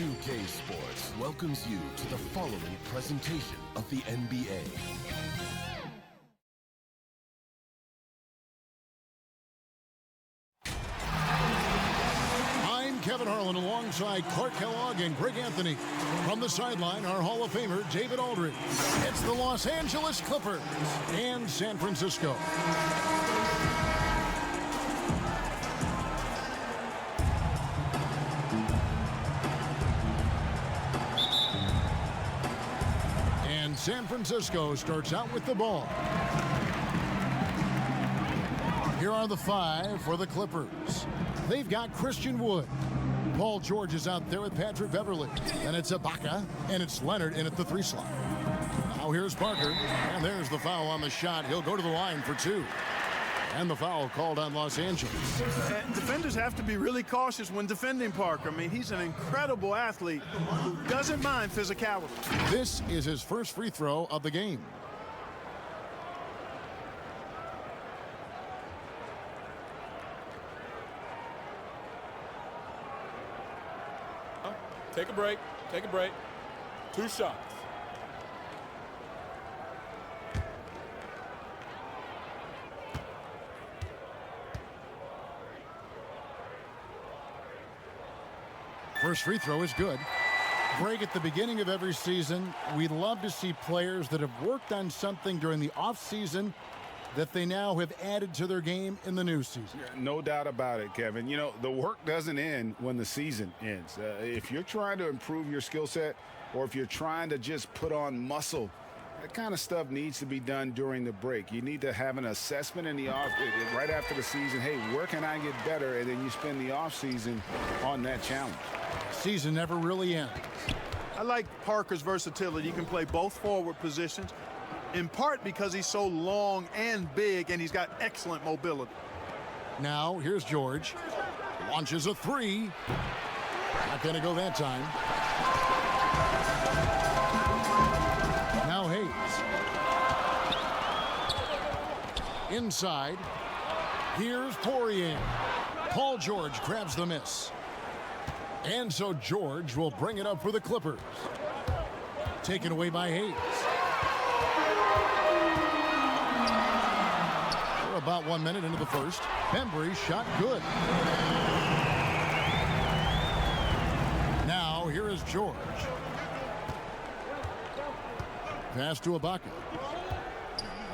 2K Sports welcomes you to the following presentation of the NBA. I'm Kevin Harlan alongside Clark Kellogg and Greg Anthony. From the sideline, our Hall of Famer, David Aldridge. It's the Los Angeles Clippers and San Francisco. And San Francisco starts out with the ball. Here are the five for the Clippers. They've got Christian Wood. Paul George is out there with Patrick Beverley. And it's Ibaka, and it's Leonard in at the 3 slot. Now here's Parker, and there's the foul on the shot. He'll go to the line for 2. And the foul called on Los Angeles. And defenders have to be really cautious when defending Parker. I mean, he's an incredible athlete who doesn't mind physicality. This is his first free throw of the game. Take a break. Take a break. 2 shots. First free throw is good. Greg, at the beginning of every season, we love to see players that have worked on something during the offseason that they now have added to their game in the new season. No doubt about it, Kevin. You know, the work doesn't end when the season ends. If you're trying to improve your skill set or if you're trying to just put on muscle, that kind of stuff needs to be done during the break. You need to have an assessment in the right after the season. Hey, where can I get better? And then you spend the offseason on that challenge. Season never really ends. I like Parker's versatility. He can play both forward positions, in part because he's so long and big, and he's got excellent mobility. Now, here's George. Launches a 3. Not going to go that time. Now Hayes. Inside. Here's Poirier. Paul George grabs the miss. And so George will bring it up for the Clippers. Taken away by Hayes. We're about 1 minute into the first. Bembry shot good. Now here is George. Pass to Ibaka.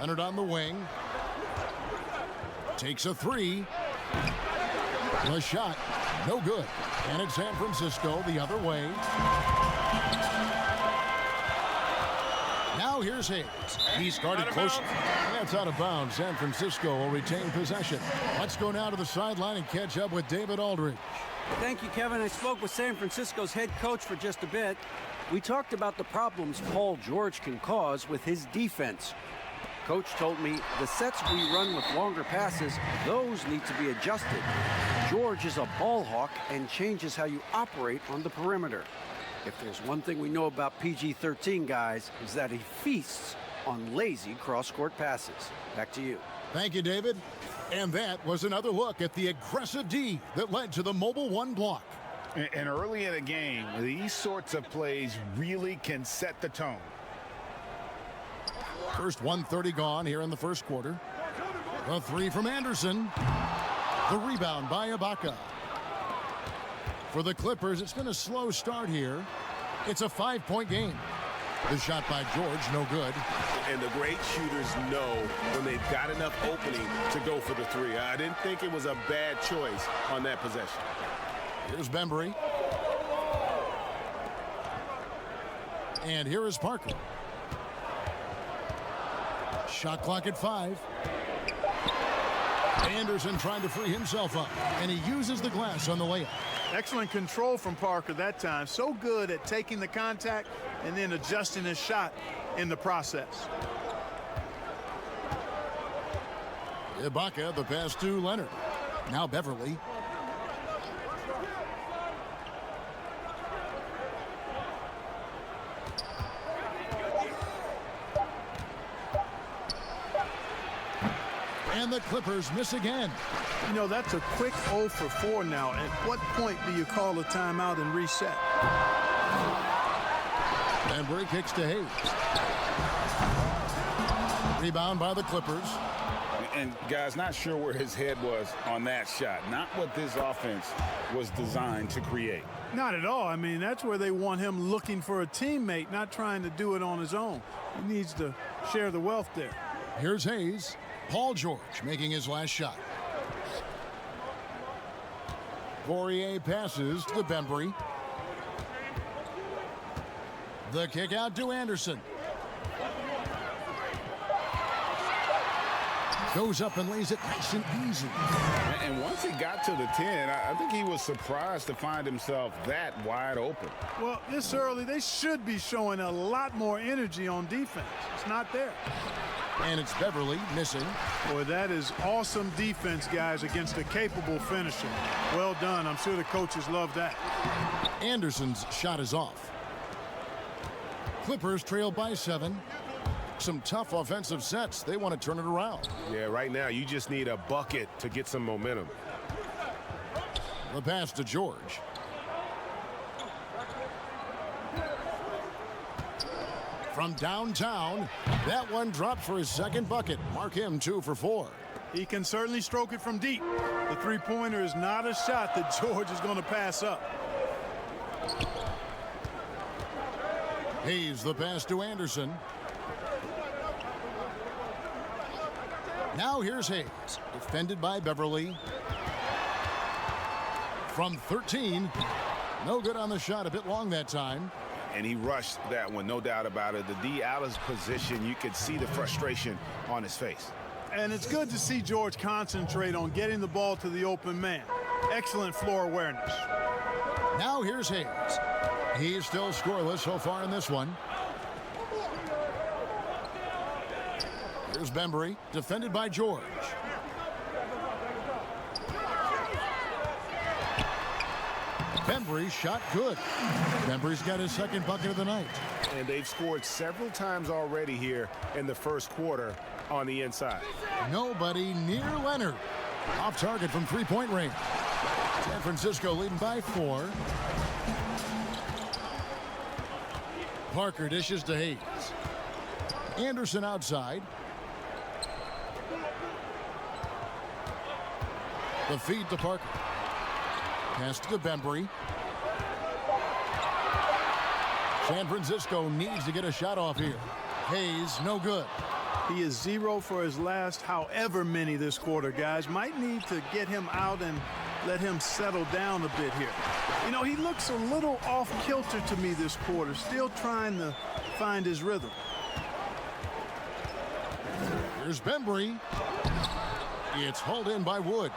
Leonard on the wing. Takes a 3. The shot, no good. And it's San Francisco the other way. Now here's Hayes. He's guarded close. That's out of bounds. San Francisco will retain possession. Let's go now to the sideline and catch up with David Aldridge. Thank you, Kevin. I spoke with San Francisco's head coach for just a bit. We talked about the problems Paul George can cause with his defense. Coach told me the sets we run with longer passes, those need to be adjusted. George is a ball hawk and changes how you operate on the perimeter. If there's one thing we know about PG-13 guys, is that he feasts on lazy cross-court passes. Back to you. Thank you, David. And that was another look at the aggressive D that led to the Mobile One block. And early in the game, these sorts of plays really can set the tone. First 1:30 gone here in the first quarter. A 3 from Anderson. The rebound by Ibaka. For the Clippers, it's been a slow start here. It's a 5-point game. The shot by George, no good. And the great shooters know when they've got enough opening to go for the 3. I didn't think it was a bad choice on that possession. Here's Bembry. And here is Parker. Shot clock at 5. Anderson trying to free himself up, and he uses the glass on the layup. Excellent control from Parker that time. So good at taking the contact and then adjusting his shot in the process. Ibaka, the pass to Leonard. Now Beverley. And And the Clippers miss again. You know, that's a quick 0 for 4 now. At what point do you call a timeout and reset? Bembry kicks to Hayes. Rebound by the Clippers. And guys, not sure where his head was on that shot. Not what this offense was designed to create. Not at all. I mean, that's where they want him looking for a teammate, not trying to do it on his own. He needs to share the wealth there. Here's Hayes. Paul George making his last shot. Poirier passes to Bembry. The kick out to Anderson. Goes up and lays it nice and easy. And once he got to the 10, I think he was surprised to find himself that wide open. Well, this early, they should be showing a lot more energy on defense. It's not there. And it's Beverly missing. Boy, that is awesome defense, guys, against a capable finisher. Well done. I'm sure the coaches love that. Anderson's shot is off. Clippers trail by 7. Some tough offensive sets. They want to turn it around. Yeah, right now you just need a bucket to get some momentum. The pass to George. From downtown, that one dropped for his second bucket. Mark him 2 for 4. He can certainly stroke it from deep. The three-pointer is not a shot that George is going to pass up. Hayes the pass to Anderson. Now here's Hayes, defended by Beverly. From 13, no good on the shot, a bit long that time. And he rushed that one, no doubt about it. The D out of his position, you could see the frustration on his face. And it's good to see George concentrate on getting the ball to the open man. Excellent floor awareness. Now here's Hayes. He's still scoreless so far in this one. Here's Bembry, defended by George. Bembry's shot good. Bembry's got his second bucket of the night. And they've scored several times already here in the first quarter on the inside. Nobody near Leonard. Off target from three-point range. San Francisco leading by 4. Parker dishes to Hayes. Anderson outside. The feed to Parker. Pass to Bembry. San Francisco needs to get a shot off here. Hayes, no good. He is 0 for his last however many this quarter, guys. Might need to get him out and let him settle down a bit here. You know, he looks a little off kilter to me this quarter, still trying to find his rhythm. Here's Bembry. It's hauled in by Wood.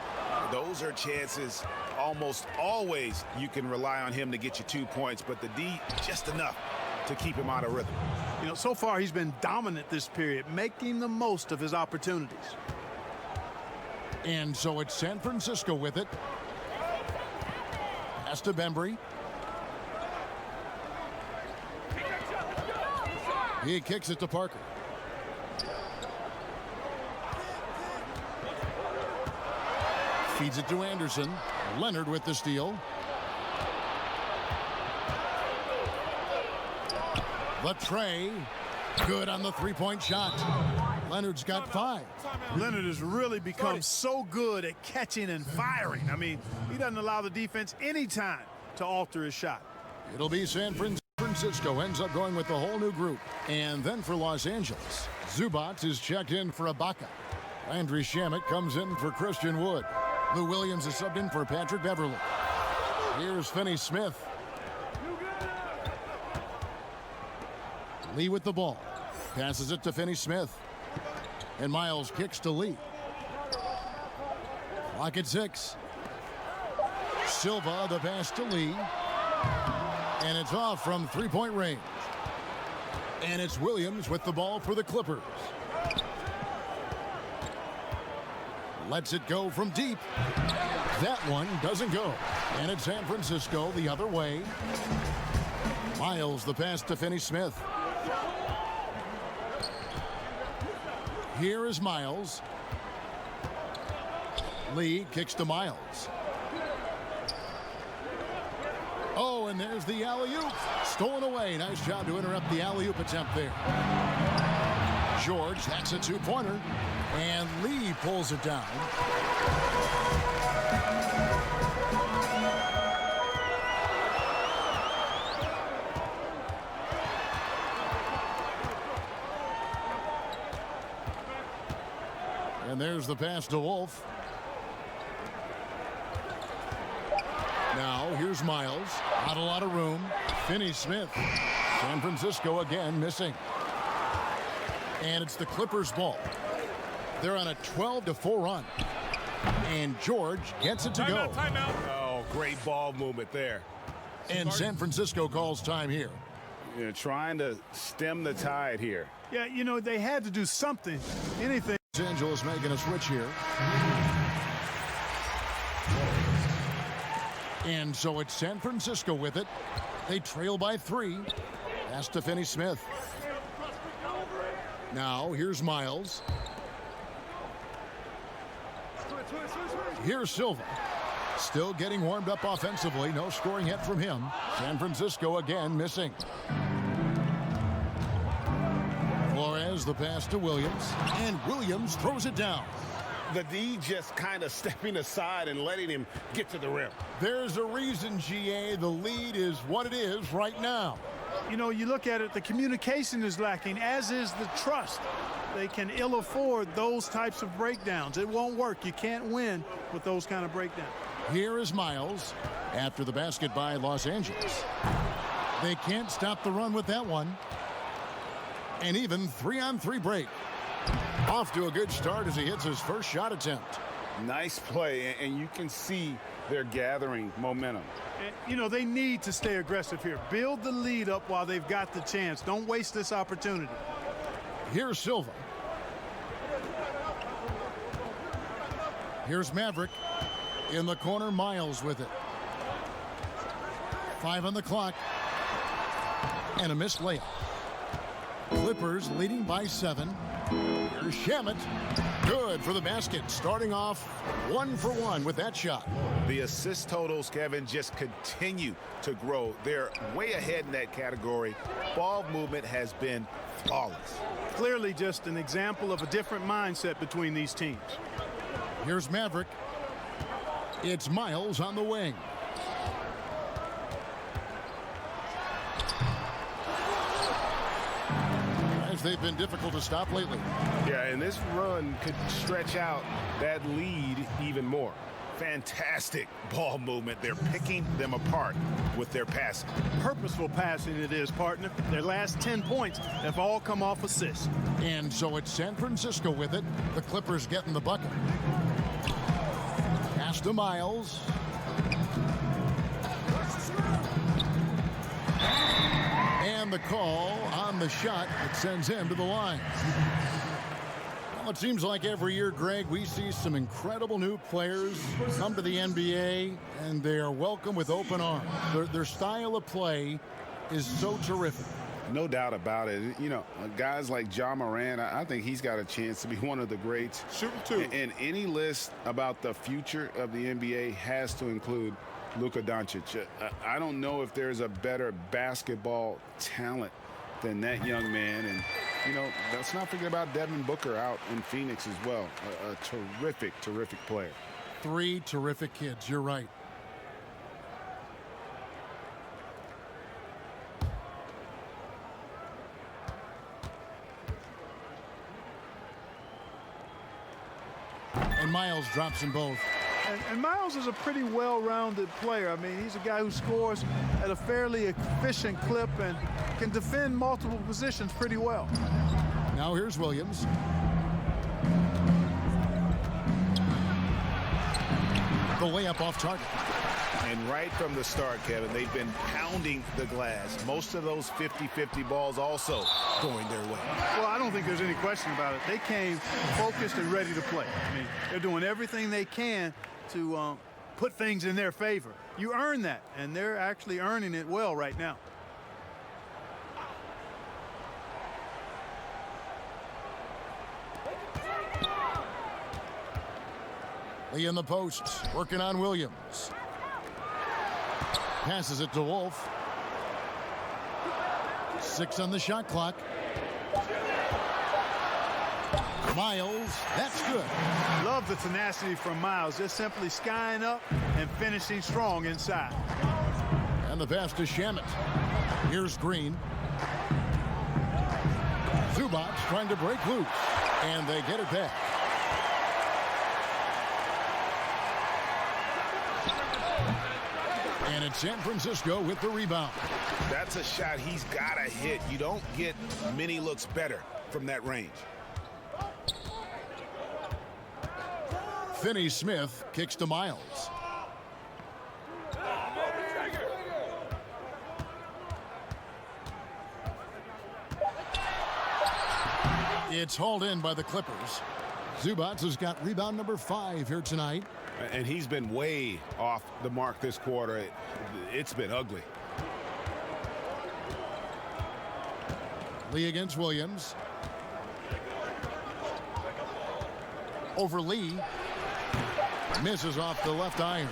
Those are chances almost always you can rely on him to get you 2 points, but the D just enough to keep him out of rhythm. You know, so far he's been dominant this period, making the most of his opportunities. And so it's San Francisco with it. Pass to Bembry. He kicks it to Parker. Feeds it to Anderson. Leonard with the steal. The tray. Good on the three-point shot. Leonard's got 5. Leonard has really become so good at catching and firing. I mean, he doesn't allow the defense any time to alter his shot. It'll be San Francisco ends up going with the whole new group. And then for Los Angeles, Zubac is checked in for Ibaka. Landry Shamet comes in for Christian Wood. Lou Williams is subbed in for Patrick Beverly. Here's Finney Smith. Lee with the ball. Passes it to Finney Smith. And Miles kicks to Lee. Clock at 6. Silva the pass to Lee. And it's off from three-point range. And it's Williams with the ball for the Clippers. Lets it go from deep. That one doesn't go. And it's San Francisco the other way. Miles the pass to Finney Smith. Here is Miles. Lee kicks to Miles. Oh, and there's the alley-oop. Stolen away. Nice job to interrupt the alley-oop attempt there. George, that's a two-pointer. And Lee pulls it down. And there's the pass to Wolf. Now, here's Miles. Not a lot of room. Finney-Smith. San Francisco again missing. And it's the Clippers' ball. They're on a 12-4 run. And George gets it to go. Timeout. Oh, great ball movement there. And San Francisco calls time here. You know, trying to stem the tide here. Yeah, you know, they had to do something, anything. Los Angeles making a switch here. And so it's San Francisco with it. They trail by 3. Pass to Finney-Smith. Now, here's Miles. Here's Silva. Still getting warmed up offensively. No scoring hit from him. San Francisco again missing. Flores, the pass to Williams. And Williams throws it down. The D just kind of stepping aside and letting him get to the rim. There's a reason, GA, the lead is what it is right now. You know, you look at it, the communication is lacking, as is the trust. They can ill afford those types of breakdowns. It won't work. You can't win with those kind of breakdowns. Here is Miles after the basket by Los Angeles. They can't stop the run with that one. And even 3-on-3 break. Off to a good start as he hits his first shot attempt. Nice play, and you can see they're gathering momentum. And, you know, they need to stay aggressive here. Build the lead up while they've got the chance. Don't waste this opportunity. Here's Silva. Here's Maverick. In the corner, Miles with it. 5 on the clock. And a missed layup. Clippers leading by 7. Here's Shamet. Good for the basket. Starting off 1 for 1 with that shot. The assist totals, Kevin, just continue to grow. They're way ahead in that category. Ball movement has been flawless. Clearly just an example of a different mindset between these teams. Here's Maverick. It's Miles on the wing. They've been difficult to stop lately. Yeah, and this run could stretch out that lead even more. Fantastic ball movement. They're picking them apart with their passing. Purposeful passing it is, partner. Their last 10 points have all come off assists. And so it's San Francisco with it. The Clippers getting the bucket. Pass to Miles. And the call on the shot that sends him to the line. Well, it seems like every year, Greg, we see some incredible new players come to the NBA, and they are welcome with open arms. Their style of play is so terrific. No doubt about it. You know, guys like Ja Morant, I think he's got a chance to be one of the greats. Shooting two. And any list about the future of the NBA has to include Luka Doncic. I don't know if there's a better basketball talent than that young man. And, you know, let's not forget about Devin Booker out in Phoenix as well. A terrific, terrific player. 3 terrific kids. You're right. And Miles drops them both. And Miles is a pretty well-rounded player. I mean, he's a guy who scores at a fairly efficient clip and can defend multiple positions pretty well. Now here's Williams. The layup off target. And right from the start, Kevin, they've been pounding the glass. Most of those 50-50 balls also going their way. Well, I don't think there's any question about it. They came focused and ready to play. I mean, they're doing everything they can to put things in their favor. You earn that, and they're actually earning it well right now. Lee in the posts, working on Williams. Passes it to Wolf. 6 on the shot clock. Miles, that's good. Love the tenacity from Miles. Just simply skying up and finishing strong inside. And the pass to Shamet. Here's Green. Zubac trying to break loose. And they get it back. And it's San Francisco with the rebound. That's a shot he's got to hit. You don't get many looks better from that range. Finney-Smith kicks to Miles. It's hauled in by the Clippers. Zubac has got rebound number 5 here tonight. And he's been way off the mark this quarter. It's been ugly. Lee against Williams. Over Lee. Misses off the left iron.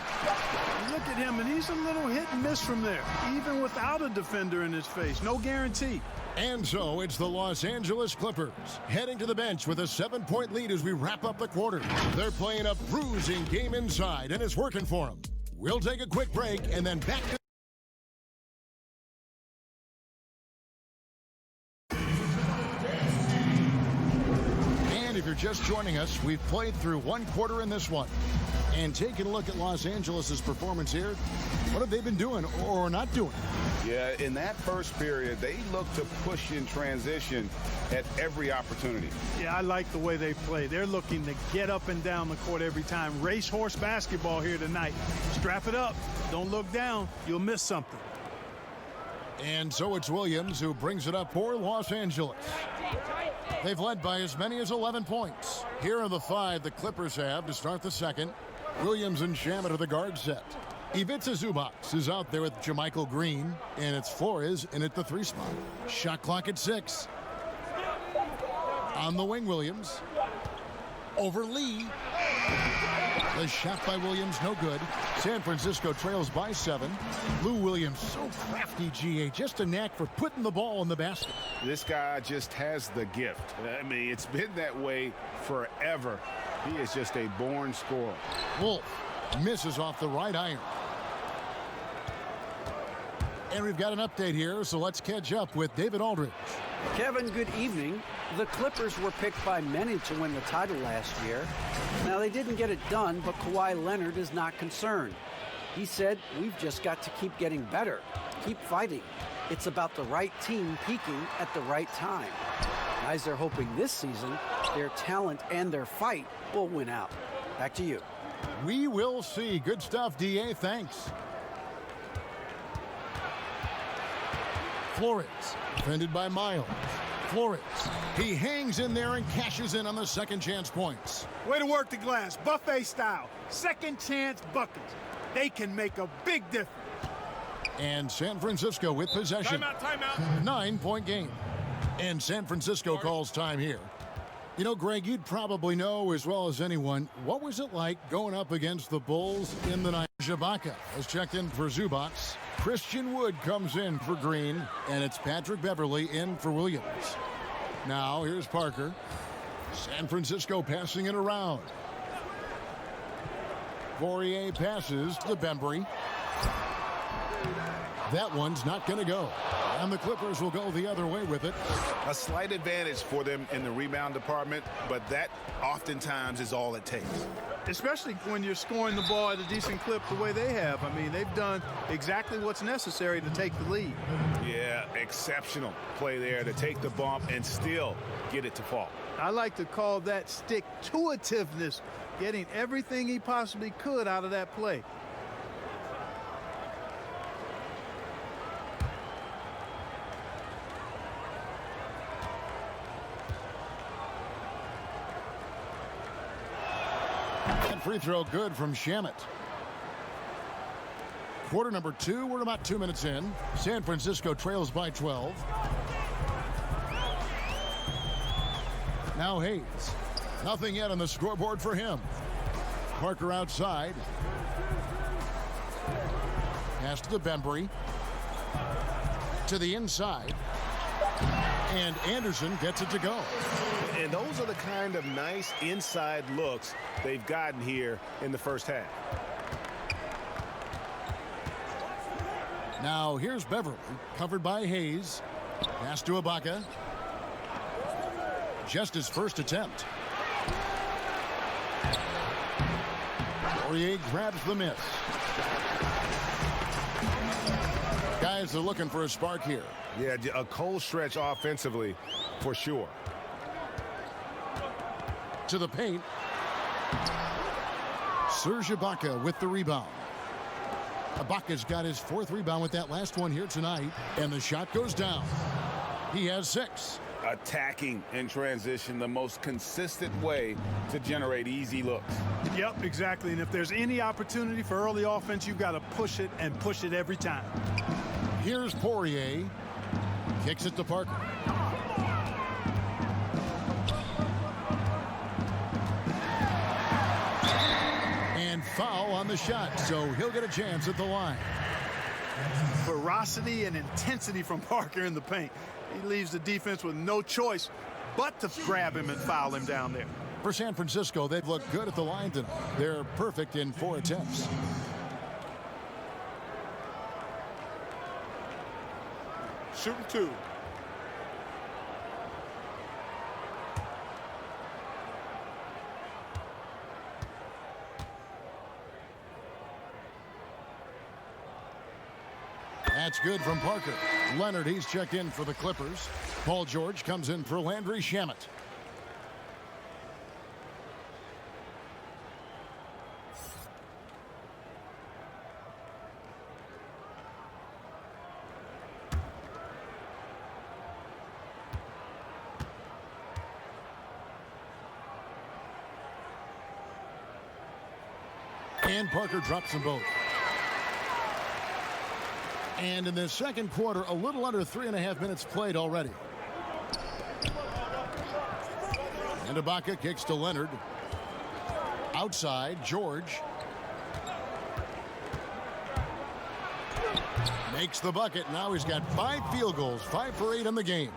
Look at him, and he's a little hit and miss from there, even without a defender in his face. No guarantee. And so it's the Los Angeles Clippers heading to the bench with a 7-point lead as we wrap up the quarter. They're playing a bruising game inside, and it's working for them. We'll take a quick break and then back to... And if you're just joining us, we've played through one quarter in this one. And taking a look at Los Angeles' performance here, what have they been doing or not doing? Yeah, in that first period, they looked to push in transition at every opportunity. Yeah, I like the way they play. They're looking to get up and down the court every time. Racehorse basketball here tonight. Strap it up. Don't look down. You'll miss something. And so it's Williams who brings it up for Los Angeles. They've led by as many as 11 points. Here are the 5 the Clippers have to start the second. Williams and Shamet are the guard set. Ivica Zubac is out there with JaMychal Green, and it's Flores in at the 3 spot. Shot clock at 6. On the wing, Williams. Over Lee. The shot by Williams, no good. San Francisco trails by 7. Lou Williams, so crafty, GA. Just a knack for putting the ball in the basket. This guy just has the gift. I mean, it's been that way forever. He is just a born scorer. Wolf misses off the right iron. And we've got an update here, so let's catch up with David Aldridge. Kevin, good evening. The Clippers were picked by many to win the title last year. Now, they didn't get it done, but Kawhi Leonard is not concerned. He said, "We've just got to keep getting better, keep fighting. It's about the right team peaking at the right time." Guys are hoping this season their talent and their fight will win out. Back to you. We will see. Good stuff, DA. Thanks. Flores, defended by Miles. Flores, he hangs in there and cashes in on the second chance points. Way to work the glass, buffet style. Second chance buckets. They can make a big difference. And San Francisco with possession. Timeout. 9-point game. And San Francisco calls time here. You know, Greg, you'd probably know as well as anyone, what was it like going up against the Bulls in the night? Ibaka has checked in for Zubac. Christian Wood comes in for Green, and it's Patrick Beverley in for Williams. Now, here's Parker. San Francisco passing it around. Fourier passes to Bembry. That one's not going to go. And the Clippers will go the other way with it. A slight advantage for them in the rebound department, but that oftentimes is all it takes. Especially when you're scoring the ball at a decent clip the way they have. I mean, they've done exactly what's necessary to take the lead. Yeah, exceptional play there to take the bump and still get it to fall. I like to call that stick-to-itiveness, getting everything he possibly could out of that play. Free throw good from Shamet. Quarter number 2. We're about 2 minutes in. San Francisco trails by 12. Now Hayes. Nothing yet on the scoreboard for him. Parker outside. Pass to Bembry. To the inside. And Anderson gets it to go. And those are the kind of nice inside looks they've gotten here in the first half. Now here's Beverly, covered by Hayes. Pass to Ibaka. Just his first attempt. Poirier grabs the miss. Guys are looking for a spark here. Yeah, a cold stretch offensively for sure. To the paint. Serge Ibaka with the rebound. Ibaka's got his 4th rebound with that last one here tonight, and the shot goes down. He has 6. Attacking in transition, the most consistent way to generate easy looks. Yep, exactly. And if there's any opportunity for early offense, you've got to push it and push it every time. Here's Poirier. Kicks it to Parker. And foul on the shot, so he'll get a chance at the line. Ferocity and intensity from Parker in the paint. He leaves the defense with no choice but to grab him and foul him down there. For San Francisco, they've looked good at the line tonight. They're perfect in 4 attempts. Shooting 2. That's good from Parker. Leonard, he's checked in for the Clippers. Paul George comes in for Landry Shamet. And Parker drops them both. And in the second quarter, a little under 3.5 minutes played already. And Ibaka kicks to Leonard. Outside, George. Makes the bucket. Now he's got 5 field goals, 5 for 8 in the game.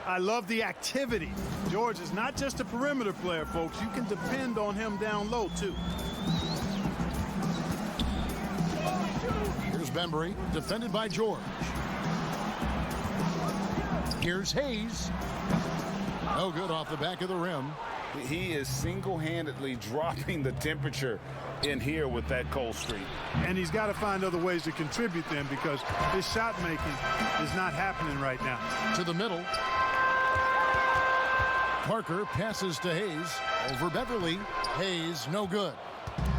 I love the activity. George is not just a perimeter player, folks. You can depend on him down low, too. Here's Bembry, defended by George. Here's Hayes. No good off the back of the rim. He is single-handedly dropping the temperature in here with that cold streak. And he's got to find other ways to contribute then, because his shot making is not happening right now. To the middle. Parker passes to Hayes. Over Beverly. Hayes, no good.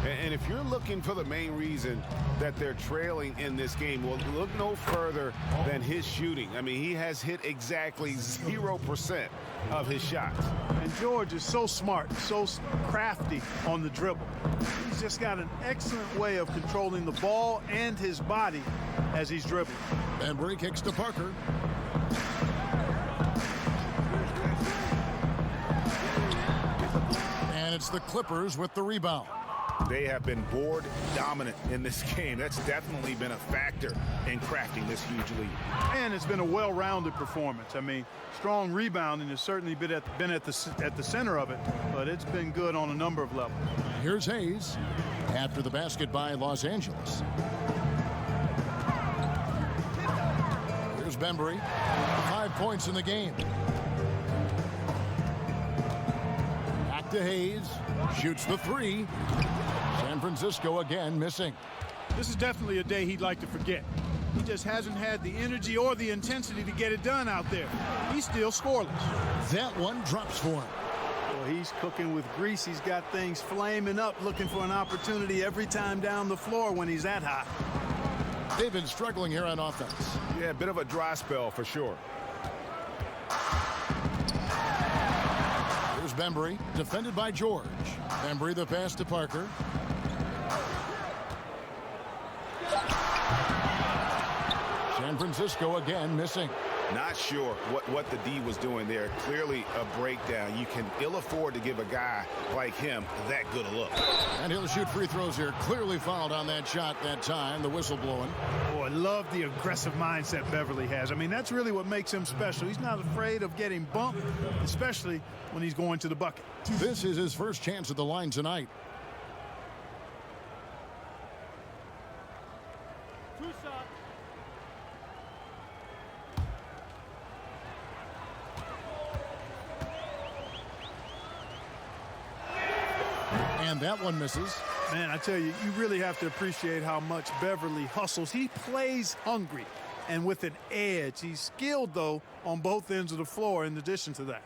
And if you're looking for the main reason that they're trailing in this game, well, look no further than his shooting. I mean, he has hit exactly 0% of his shots. And George is so smart, so crafty on the dribble. He's just got an excellent way of controlling the ball and his body as he's dribbling. Bembry kicks to Parker. And it's the Clippers with the rebound. They have been board dominant in this game. That's definitely been a factor in crafting this huge lead. And it's been a well-rounded performance. I mean, strong rebounding has certainly been at the center of it, but it's been good on a number of levels. Here's Hayes after the basket by Los Angeles. Here's Bembry. 5 points in the game. Back to Hayes. Shoots the 3. San Francisco again missing. This is definitely a day he'd like to forget. He just hasn't had the energy or the intensity to get it done out there. He's still scoreless. That one drops for him. Well, he's cooking with grease. He's got things flaming up, looking for an opportunity every time down the floor when he's that hot. They've been struggling here on offense. Yeah, a bit of a dry spell for sure. Here's Bembry, defended by George. Bembry the pass to Parker. San Francisco again missing. Not sure what the D was doing there. Clearly a breakdown. You can ill afford to give a guy like him that good a look. And he'll shoot free throws here. Clearly fouled on that shot that time. The whistle blowing. Oh, I love the aggressive mindset Beverly has. I mean, that's really what makes him special. He's not afraid of getting bumped, especially when he's going to the bucket. This is his first chance at the line tonight. And that one misses. Man, I tell you, you really have to appreciate how much Beverly hustles. He plays hungry and with an edge. He's skilled, though, on both ends of the floor in addition to that.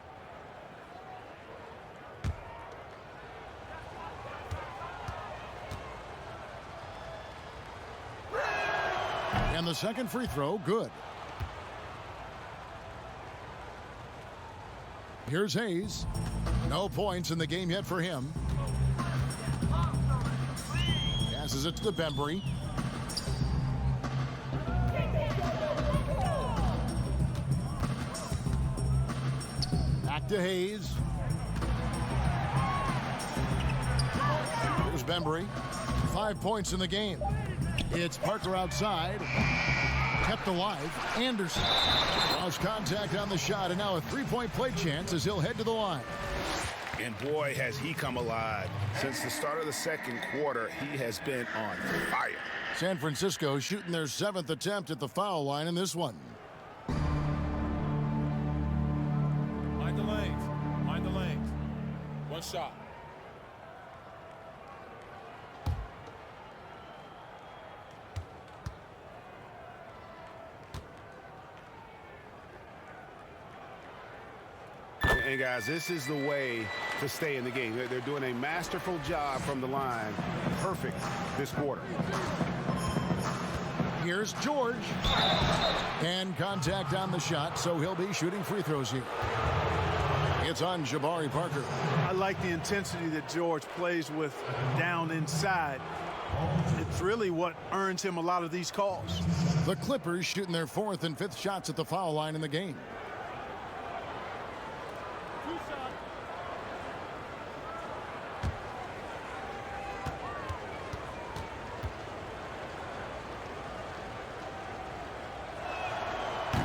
And the second free throw, good. Here's Hayes. No points in the game yet for him. Passes it to Bembry. Back to Hayes. Here's Bembry. 5 points in the game. It's Parker outside. Kept alive. Anderson. Lost contact on the shot, and now a three-point play chance as he'll head to the line. And boy, has he come alive. Since the start of the second quarter, he has been on fire. San Francisco shooting their 7th attempt at the foul line in this one. Mind the lanes. Mind the lanes. One shot. And guys, this is the way to stay in the game. They're doing a masterful job from the line. Perfect this quarter. Here's George. And contact on the shot, so he'll be shooting free throws here. It's on Jabari Parker. I like the intensity that George plays with down inside. It's really what earns him a lot of these calls. The Clippers shooting their 4th and 5th shots at the foul line in the game.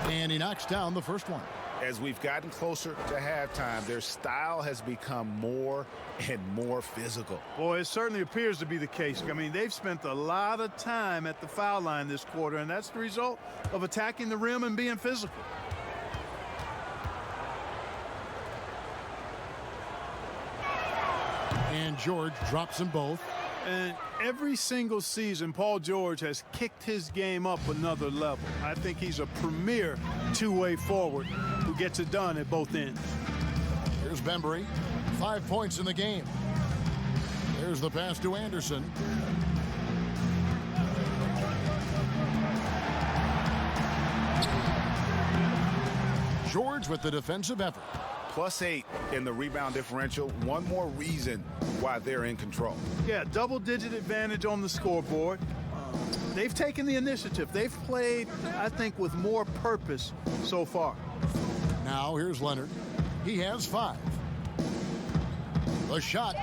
And he knocks down the first one. As we've gotten closer to halftime, their style has become more and more physical. Boy, it certainly appears to be the case. I mean, they've spent a lot of time at the foul line this quarter, and that's the result of attacking the rim and being physical. And George drops them both. And every single season, Paul George has kicked his game up another level. I think he's a premier two-way forward who gets it done at both ends. Here's Bembry. 5 points in the game. There's the pass to Anderson. George with the defensive effort. +8 in the rebound differential. One more reason why they're in control. Yeah, double-digit advantage on the scoreboard. They've taken the initiative. They've played, I think, with more purpose so far. Now here's Leonard. He has 5. The shot.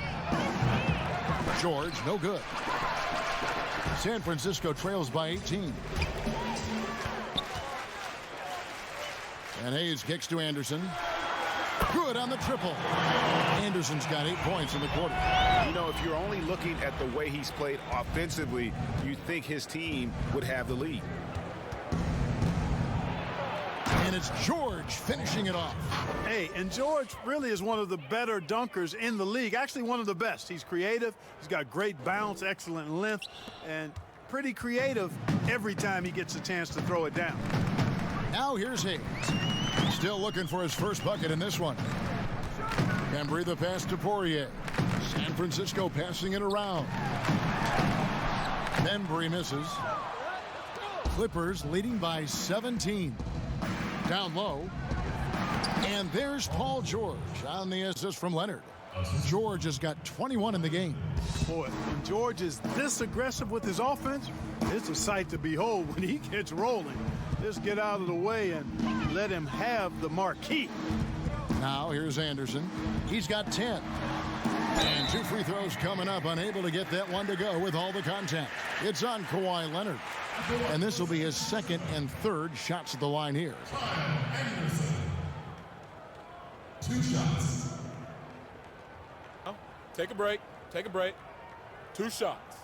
George, no good. San Francisco trails by 18. And Hayes kicks to Anderson. Good on the triple. Anderson's got 8 points in the quarter. You know, if you're only looking at the way he's played offensively, you'd think his team would have the lead. And it's George finishing it off. Hey, and George really is one of the better dunkers in the league. Actually, one of the best. He's creative. He's got great bounce, excellent length, and pretty creative every time he gets a chance to throw it down. Now here's Hayes. Still looking for his first bucket in this one. Bembry the pass to Poirier. San Francisco passing it around. Bembry misses. Clippers leading by 17. Down low. And there's Paul George on the assist from Leonard. George has got 21 in the game. Boy, when George is this aggressive with his offense, it's a sight to behold when he gets rolling. Just get out of the way and let him have the marquee. Now here's Anderson. He's got 10. And 2 free throws coming up, unable to get that one to go with all the contact. It's on Kawhi Leonard. And this will be his second and third shots at the line here. 2 shots. Take a break. Take a break. 2 shots.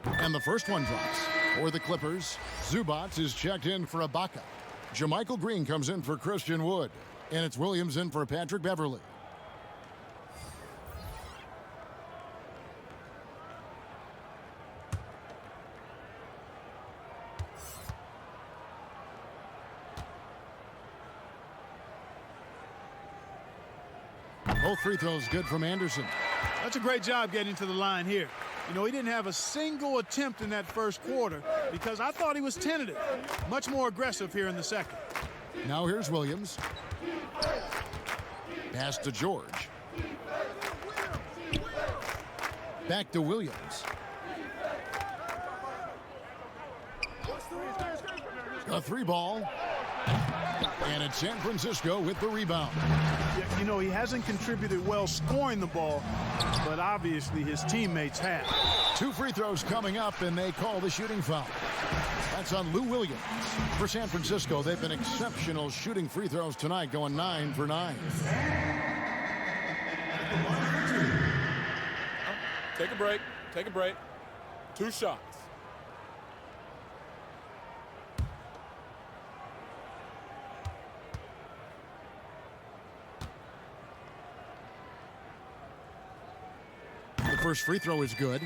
And the first one drops. For the Clippers, Zubac is checked in for Ibaka. JaMychal Green comes in for Christian Wood. And it's Williams in for Patrick Beverley. Both free throws good from Anderson. That's a great job getting to the line here. You know, he didn't have a single attempt in that first quarter because I thought he was tentative. Much more aggressive here in the second. Now here's Williams. Pass to George. Back to Williams. A 3 ball. And it's San Francisco with the rebound. Yeah, you know, he hasn't contributed well scoring the ball, but obviously his teammates have. 2 free throws coming up, and they call the shooting foul. That's on Lou Williams. For San Francisco, they've been exceptional shooting free throws tonight, going 9 for 9. Take a break. Take a break. 2 shots. The first free throw is good.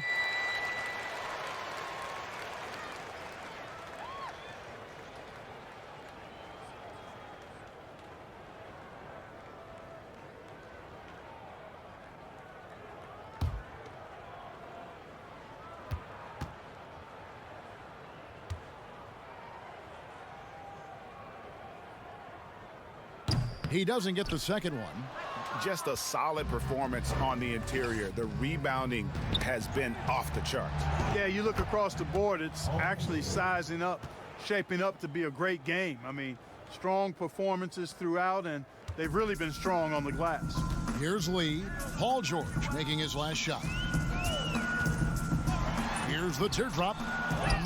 He doesn't get the second one. Just a solid performance on the interior. The rebounding has been off the charts. Yeah, you look across the board, it's actually sizing up, shaping up to be a great game. I mean, strong performances throughout, and they've really been strong on the glass. Here's Lee. Paul George making his last shot. Here's the teardrop.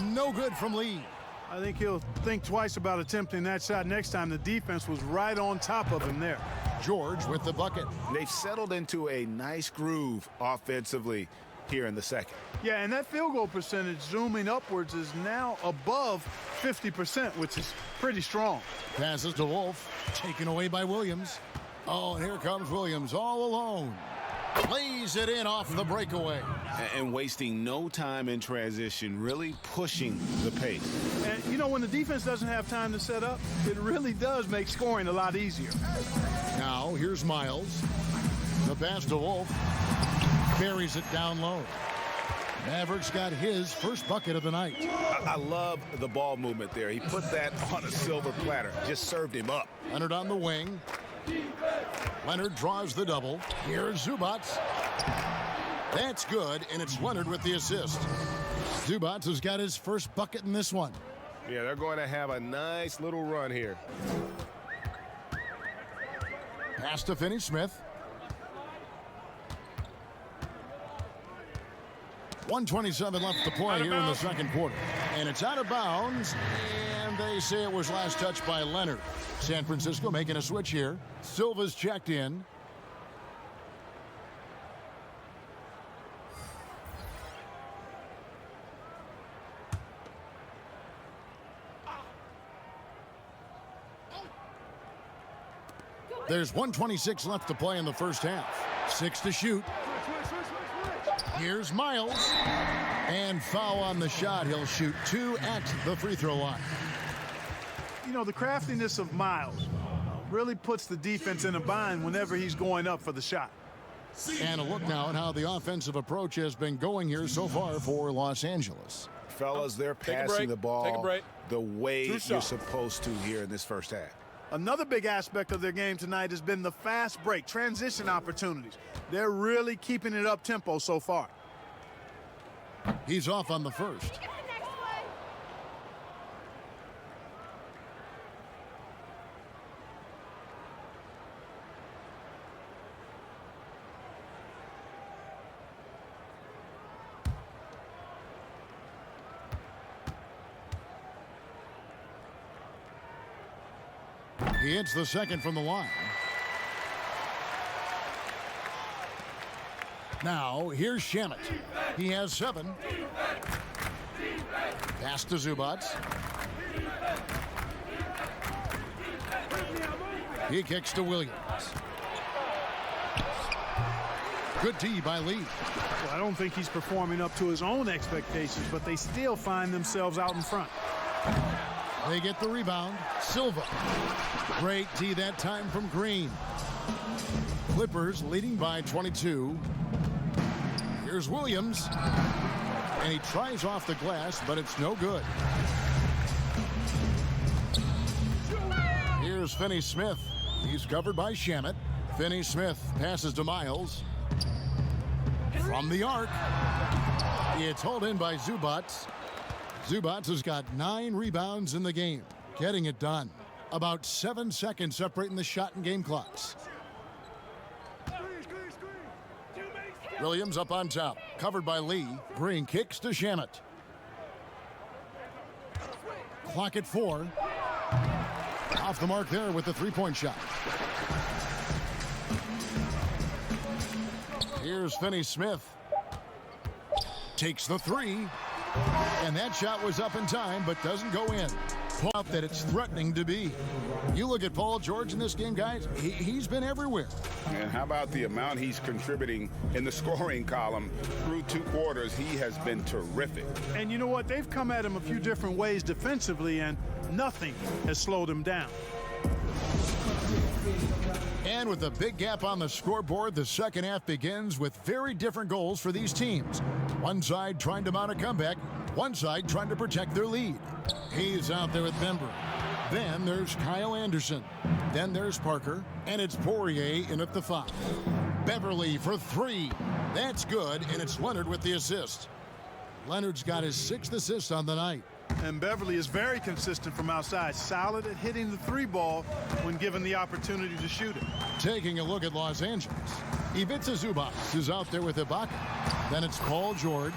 No good from Lee. I think he'll think twice about attempting that shot next time. The defense was right on top of him there. George with the bucket. They've settled into a nice groove offensively here in the second. Yeah, and that field goal percentage zooming upwards is now above 50%, which is pretty strong. Passes to Wolf. Taken away by Williams. Oh, and here comes Williams all alone. Lays it in off the breakaway. And wasting no time in transition, really pushing the pace. And, you know, when the defense doesn't have time to set up, it really does make scoring a lot easier. Now, here's Miles. The pass to Wolf. Buries it down low. Mavericks got his first bucket of the night. I love the ball movement there. He put that on a silver platter. Just served him up. Leonard on the wing. Leonard draws the double. Here's Zubac. That's good, and it's Leonard with the assist. Zubac has got his first bucket in this one. Yeah, they're going to have a nice little run here. Pass to Finney-Smith. 1:27 left to play here in the second quarter. And it's out of bounds, and they say it was last touched by Leonard. San Francisco making a switch here. Silva's checked in. There's 1:26 left to play in the first half. 6 to shoot. Here's Miles. And foul on the shot. He'll shoot 2 at the free throw line. You know, the craftiness of Miles really puts the defense in a bind whenever he's going up for the shot. And a look now at how the offensive approach has been going here so far for Los Angeles. Fellas, they're Take a passing break. the ball Take a break. the way 2 you're shots. supposed to here in this first half. Another big aspect of their game tonight has been the fast break, transition opportunities. They're really keeping it up tempo so far. He's off on the first. He hits the second from the line. Now, here's Shamet. He has 7. Pass to Zubac. He kicks to Williams. Good D by Lee. Well, I don't think he's performing up to his own expectations, but they still find themselves out in front. They get the rebound. Silva. Great D that time from Green. Clippers leading by 22. Here's Williams. And he tries off the glass, but it's no good. Here's Finney-Smith. He's covered by Shamet. Finney-Smith passes to Miles. From the arc. It's hauled in by Zubac. Zubac has got 9 rebounds in the game, getting it done. About 7 seconds separating the shot and game clocks. Williams up on top, covered by Lee. Green kicks to Shamet. Clock at 4. Off the mark there with the three-point shot. Here's Finney-Smith. Takes the 3. And that shot was up in time, but doesn't go in. Point out that it's threatening to be. You look at Paul George in this game, guys, he's been everywhere. And how about the amount he's contributing in the scoring column through 2 quarters? He has been terrific. And you know what? They've come at him a few different ways defensively, and nothing has slowed him down. And with a big gap on the scoreboard, the second half begins with very different goals for these teams. One side trying to mount a comeback, one side trying to protect their lead. He's out there with Bembry. Then there's Kyle Anderson. Then there's Parker, and it's Poirier in at the 5. Beverly for 3. That's good, and it's Leonard with the assist. Leonard's got his 6th assist on the night. And Beverly is very consistent from outside, solid at hitting the 3 ball when given the opportunity to shoot it. Taking a look at Los Angeles. Ivica Zubac is out there with Ibaka. Then it's Paul George.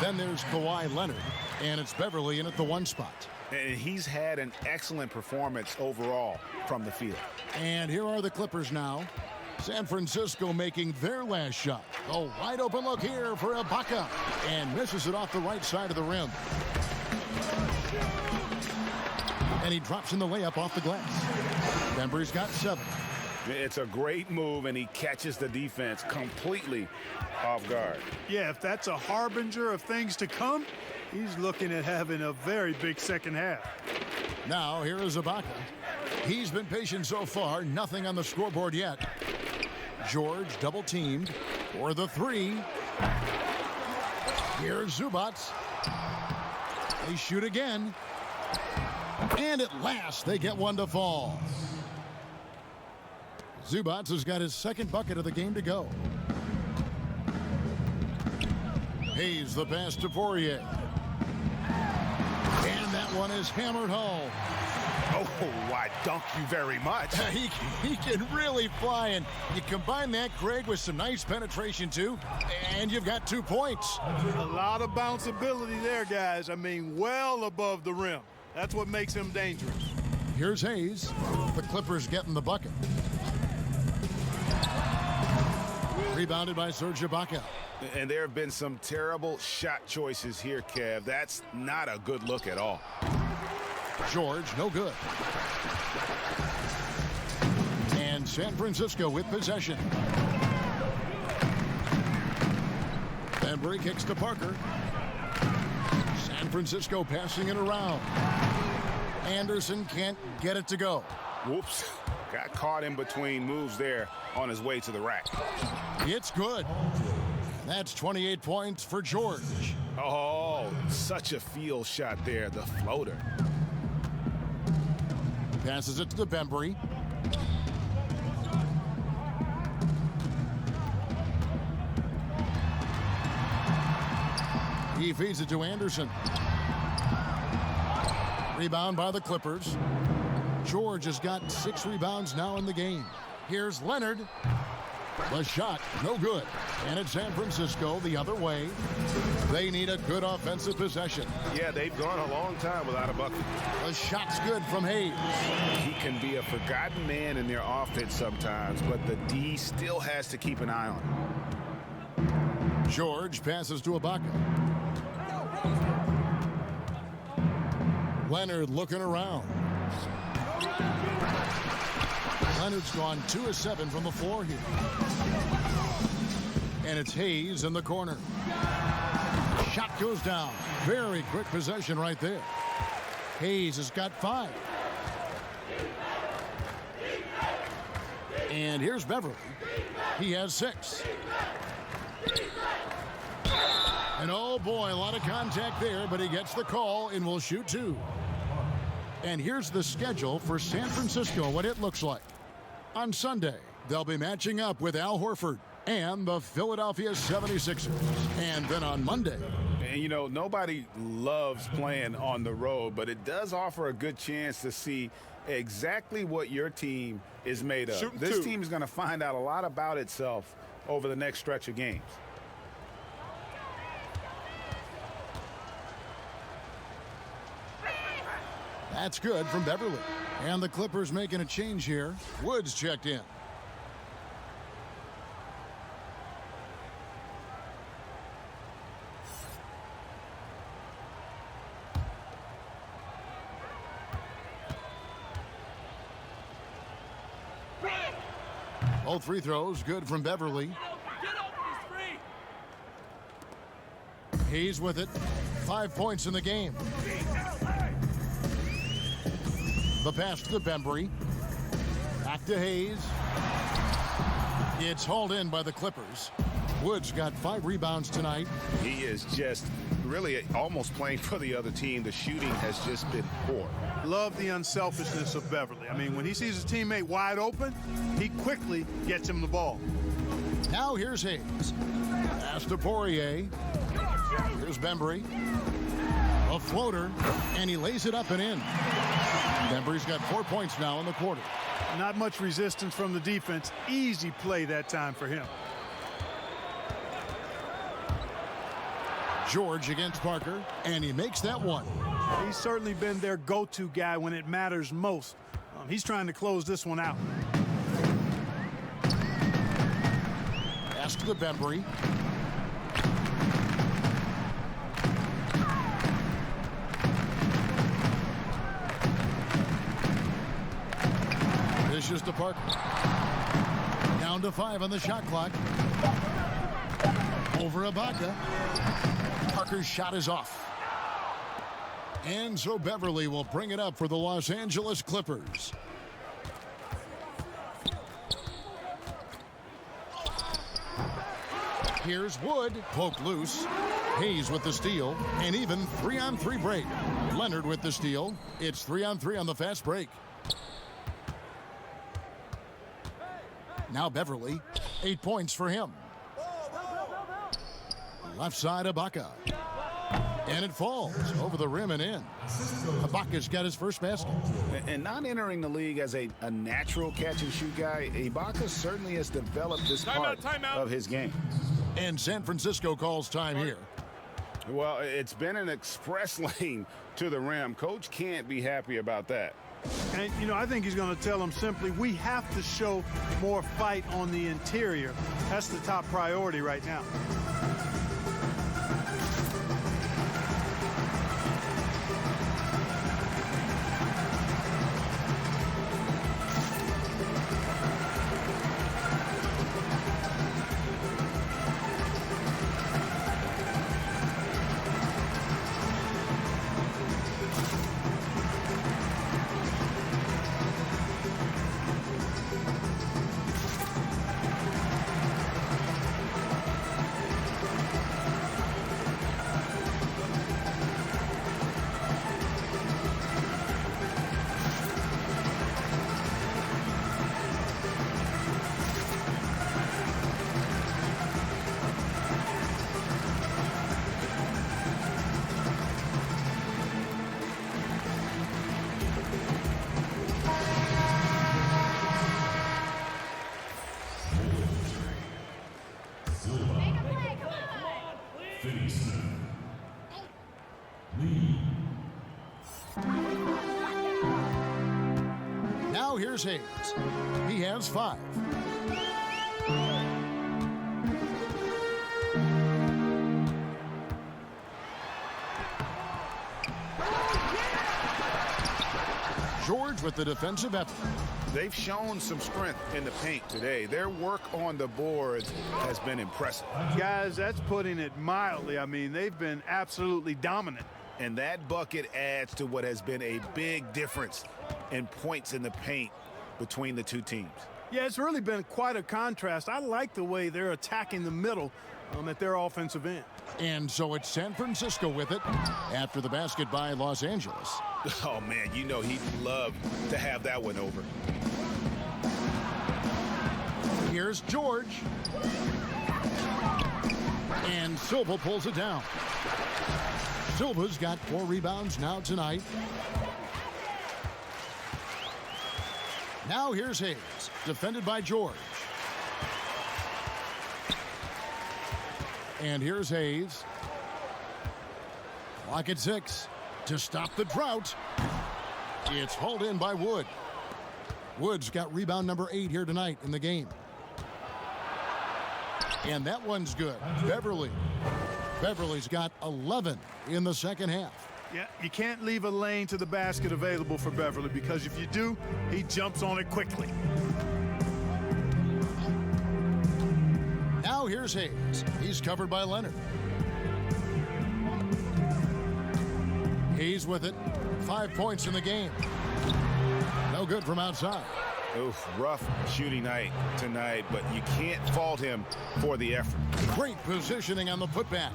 Then there's Kawhi Leonard. And it's Beverly in at the 1 spot. And he's had an excellent performance overall from the field. And here are the Clippers now. San Francisco making their last shot. A wide open look here for Ibaka. And misses it off the right side of the rim. And he drops in the layup off the glass. Bembry's got 7. It's a great move, and he catches the defense completely off guard. Yeah, if that's a harbinger of things to come, he's looking at having a very big second half. Now, here is Ibaka. He's been patient so far. Nothing on the scoreboard yet. George double-teamed for the 3. Here's Zubac. They shoot again. And at last, they get one to fall. Zubac has got his 2nd bucket of the game to go. Hayes the pass to Poirier. And that one is hammered home. Oh, why, dunk you very much. He can really fly, and you combine that, Greg, with some nice penetration, too, and you've got 2 points. A lot of bounceability there, guys. I mean, well above the rim. That's what makes him dangerous. Here's Hayes. The Clippers getting the bucket. Rebounded by Serge Ibaka. And there have been some terrible shot choices here, Kev. That's not a good look at all. George, no good. And San Francisco with possession. Bembry kicks to Parker. San Francisco passing it around. Anderson can't get it to go. Whoops. Got caught in between moves there on his way to the rack. It's good. That's 28 points for George. Oh, such a field shot there, the floater. Passes it to Bembry. He feeds it to Anderson. Rebound by the Clippers. George has got 6 rebounds now in the game. Here's Leonard. The shot, no good. And it's San Francisco the other way. They need a good offensive possession. Yeah, they've gone a long time without a bucket. The shot's good from Hayes. He can be a forgotten man in their offense sometimes, but the D still has to keep an eye on him. George passes to Ibaka. Leonard looking around. Leonard's gone 2 of 7 from the floor here. And it's Hayes in the corner. Shot goes down. Very quick possession right there. Hayes has got 5. And here's Beverly. He has 6. And oh boy, a lot of contact there, but he gets the call and will shoot 2. And here's the schedule for San Francisco, what it looks like. On Sunday, they'll be matching up with Al Horford and the Philadelphia 76ers. And then on Monday. And, you know, nobody loves playing on the road, but it does offer a good chance to see exactly what your team is made of. This team is going to find out a lot about itself over the next stretch of games. That's good from Beverly. And the Clippers making a change here. Woods checked in. Both free throws good from Beverly. Hayes with it. 5 points in the game. The pass to Bembry. Back to Hayes. It's hauled in by the Clippers. Woods got 5 rebounds tonight. He is just really almost playing for the other team. The shooting has just been poor. Love the unselfishness of Beverly. I mean, when he sees his teammate wide open, he quickly gets him the ball. Now here's Hayes. Pass to Poirier. Here's Bembry. A floater, and he lays it up and in. Bembry's got 4 points now in the quarter. Not much resistance from the defense. Easy play that time for him. George against Parker, and he makes that one. He's certainly been their go-to guy when it matters most. He's trying to close this one out. Pass to Bembry. Dishes to Parker. Down to 5 on the shot clock. Over Ibaka. Parker's shot is off. And so Beverly will bring it up for the Los Angeles Clippers. Here's Wood. Poke loose. Hayes with the steal. And even 3-on-3 break. Leonard with the steal. It's 3-on-3 on the fast break. Now Beverly. 8 points for him. Left side, Ibaka. And it falls over the rim and in. Ibaka's got his first basket. And not entering the league as a natural catch-and-shoot guy, Ibaka certainly has developed this part of his game. And San Francisco calls time here. Well, it's been an express lane to the rim. Coach can't be happy about that. And, you know, I think he's going to tell them simply, we have to show more fight on the interior. That's the top priority right now. Now here's Hayes. He has 5. George with the defensive effort. They've shown some strength in the paint today. Their work on the boards has been impressive. Guys, that's putting it mildly. I mean, they've been absolutely dominant. And that bucket adds to what has been a big difference in points in the paint between the two teams. Yeah, it's really been quite a contrast. I like the way they're attacking the middle at their offensive end. And so it's San Francisco with it after the basket by Los Angeles. Oh, man, you know he'd love to have that one over. Here's George. And Silva pulls it down. Silva's got 4 rebounds now tonight. Now here's Hayes, defended by George. And here's Hayes. Clock at 6 to stop the drought. It's hauled in by Wood. Wood's got rebound number 8 here tonight in the game. And that one's good. Beverly's got 11 in the second half. Yeah, you can't leave a lane to the basket available for Beverly, because if you do, he jumps on it quickly. Now here's Hayes. He's covered by Leonard. Hayes with it. 5 points in the game. No good from outside. Oof, rough shooting night tonight, but you can't fault him for the effort. Great positioning on the putback.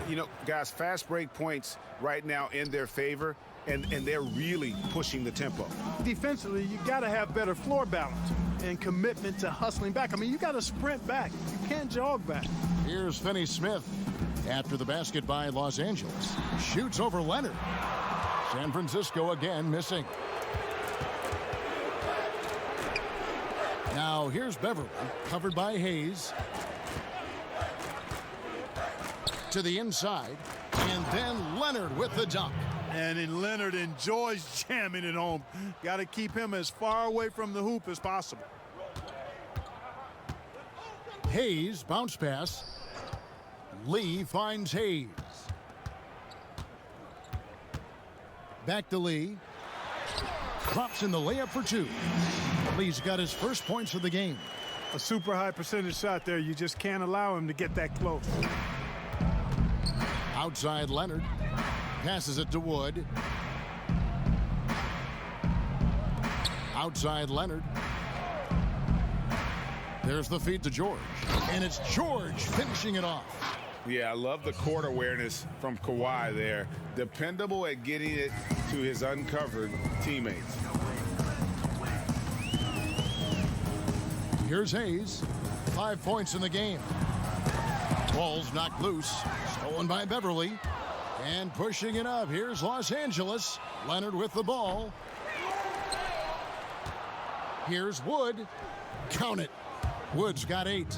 You know, guys, fast break points right now in their favor, and they're really pushing the tempo. Defensively, you got to have better floor balance and commitment to hustling back. I mean, you got to sprint back. You can't jog back. Here's Finney-Smith after the basket by Los Angeles. Shoots over Leonard. San Francisco again missing. Now here's Beverly, covered by Hayes. To the inside, and then Leonard with the dunk. And then Leonard enjoys jamming it home. Got to keep him as far away from the hoop as possible. Hayes, bounce pass. Lee finds Hayes. Back to Lee. Drops in the layup for 2. Lee's got his first points of the game. A super high percentage shot there. You just can't allow him to get that close. Outside Leonard. Passes it to Wood. Outside Leonard. There's the feed to George. And it's George finishing it off. Yeah, I love the court awareness from Kawhi there. Dependable at getting it to his uncovered teammates. Here's Hayes. 5 points in the game. Ball's knocked loose. Stolen by Beverly. And pushing it up. Here's Los Angeles. Leonard with the ball. Here's Wood. Count it. Wood's got 8.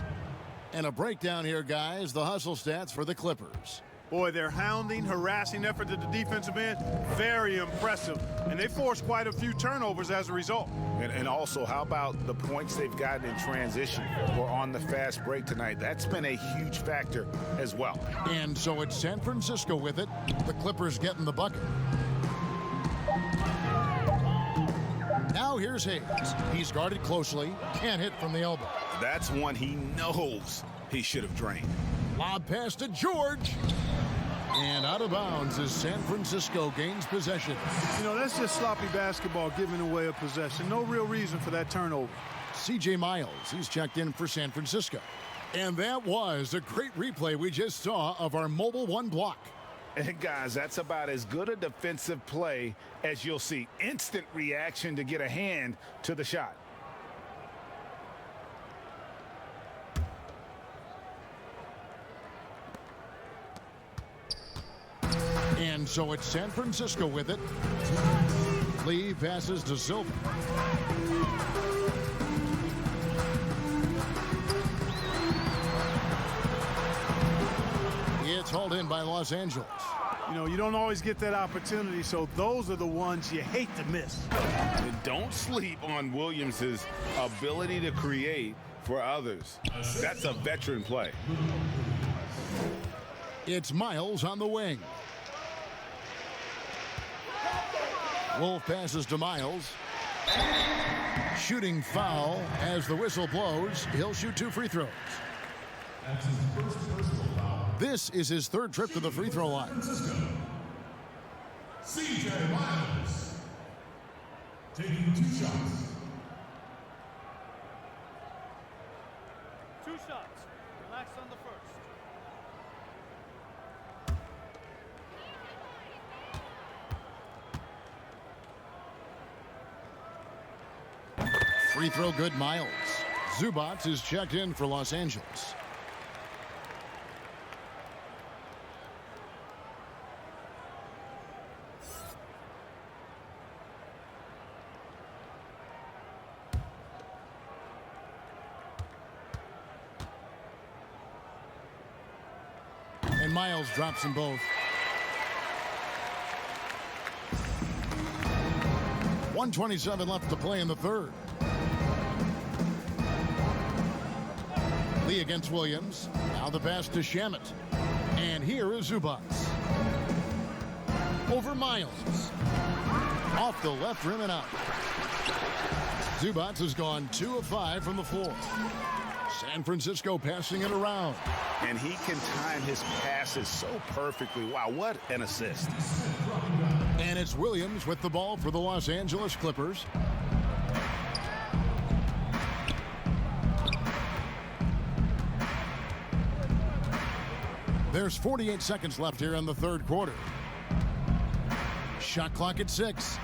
And a breakdown here, guys. The hustle stats for the Clippers. Boy, their hounding, harassing effort at the defensive end, very impressive. And they forced quite a few turnovers as a result. And also, how about the points they've gotten in transition or on the fast break tonight? That's been a huge factor as well. And so it's San Francisco with it. The Clippers getting the bucket. Now here's Hayes. He's guarded closely. Can't hit from the elbow. That's one he knows he should have drained. Lob pass to George. And out of bounds as San Francisco gains possession. You know, that's just sloppy basketball, giving away a possession. No real reason for that turnover. C.J. Miles, he's checked in for San Francisco. And that was a great replay we just saw of our Mobile One block. And guys, that's about as good a defensive play as you'll see. Instant reaction to get a hand to the shot. And so it's San Francisco with it. Lee passes to Silva. It's hauled in by Los Angeles. You know, you don't always get that opportunity, so those are the ones you hate to miss. And don't sleep on Williams' ability to create for others. That's a veteran play. It's Miles on the wing. Wolf passes to Miles. Shooting foul as the whistle blows. He'll shoot 2 free throws. This is his 3rd trip to the free throw line. C.J. Miles taking 2 shots. 2 shots. Relax on the first. Free throw good, Miles. Zubac is checked in for Los Angeles. And Miles drops them both. 1:27 left to play in the 3rd. Lee against Williams. Now the pass to Shamet. And here is Zubac. Over Miles. Off the left rim and out. Zubac has gone 2 of 5 from the floor. San Francisco passing it around. And he can time his passes so perfectly. Wow, what an assist. And it's Williams with the ball for the Los Angeles Clippers. There's 48 seconds left here in the 3rd quarter. Shot clock at 6.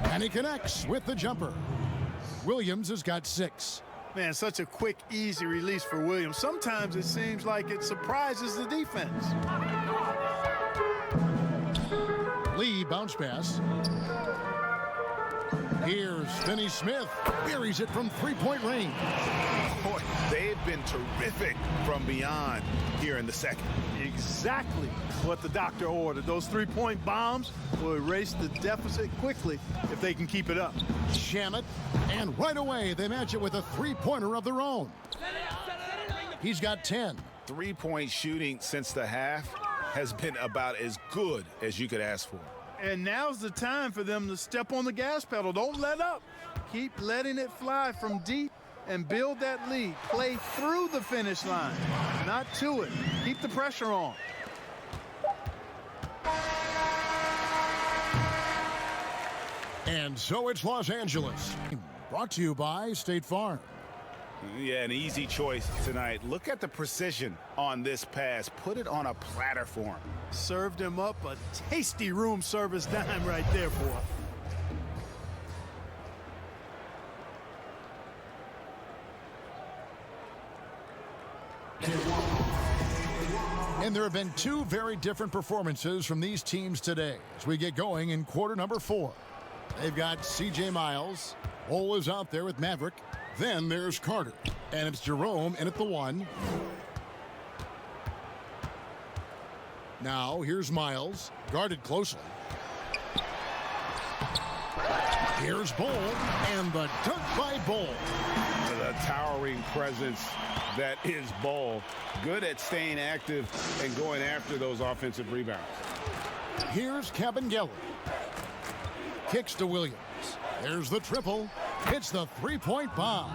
And he connects with the jumper. Williams has got 6. Man, such a quick, easy release for Williams. Sometimes it seems like it surprises the defense. Lee bounce pass. Here's Finney Smith. Buries it from 3-point range. Boy, they've been terrific from beyond here in the 2nd. Exactly what the doctor ordered. Those 3-point bombs will erase the deficit quickly if they can keep it up. Shamet, and right away they match it with a 3-pointer of their own. He's got 10. 3-point shooting since the half has been about as good as you could ask for. And now's the time for them to step on the gas pedal. Don't let up. Keep letting it fly from deep and build that lead. Play through the finish line, not to it. Keep the pressure on. And so it's Los Angeles. Brought to you by State Farm. Yeah, an easy choice tonight. Look at the precision on this pass. Put it on a platter for him. Served him up a tasty room service dime right there, boy. And there have been 2 very different performances from these teams today as we get going in quarter number 4. They've got C.J. Miles. Ole is out there with Maverick. Then there's Carter. And it's Jerome in at the 1. Now here's Miles, guarded closely. Here's Bol, and the dunk by Bol. The towering presence that is Bol. Good at staying active and going after those offensive rebounds. Here's Kabengele. Kicks to Williams. There's the triple. Hits the 3-point bomb.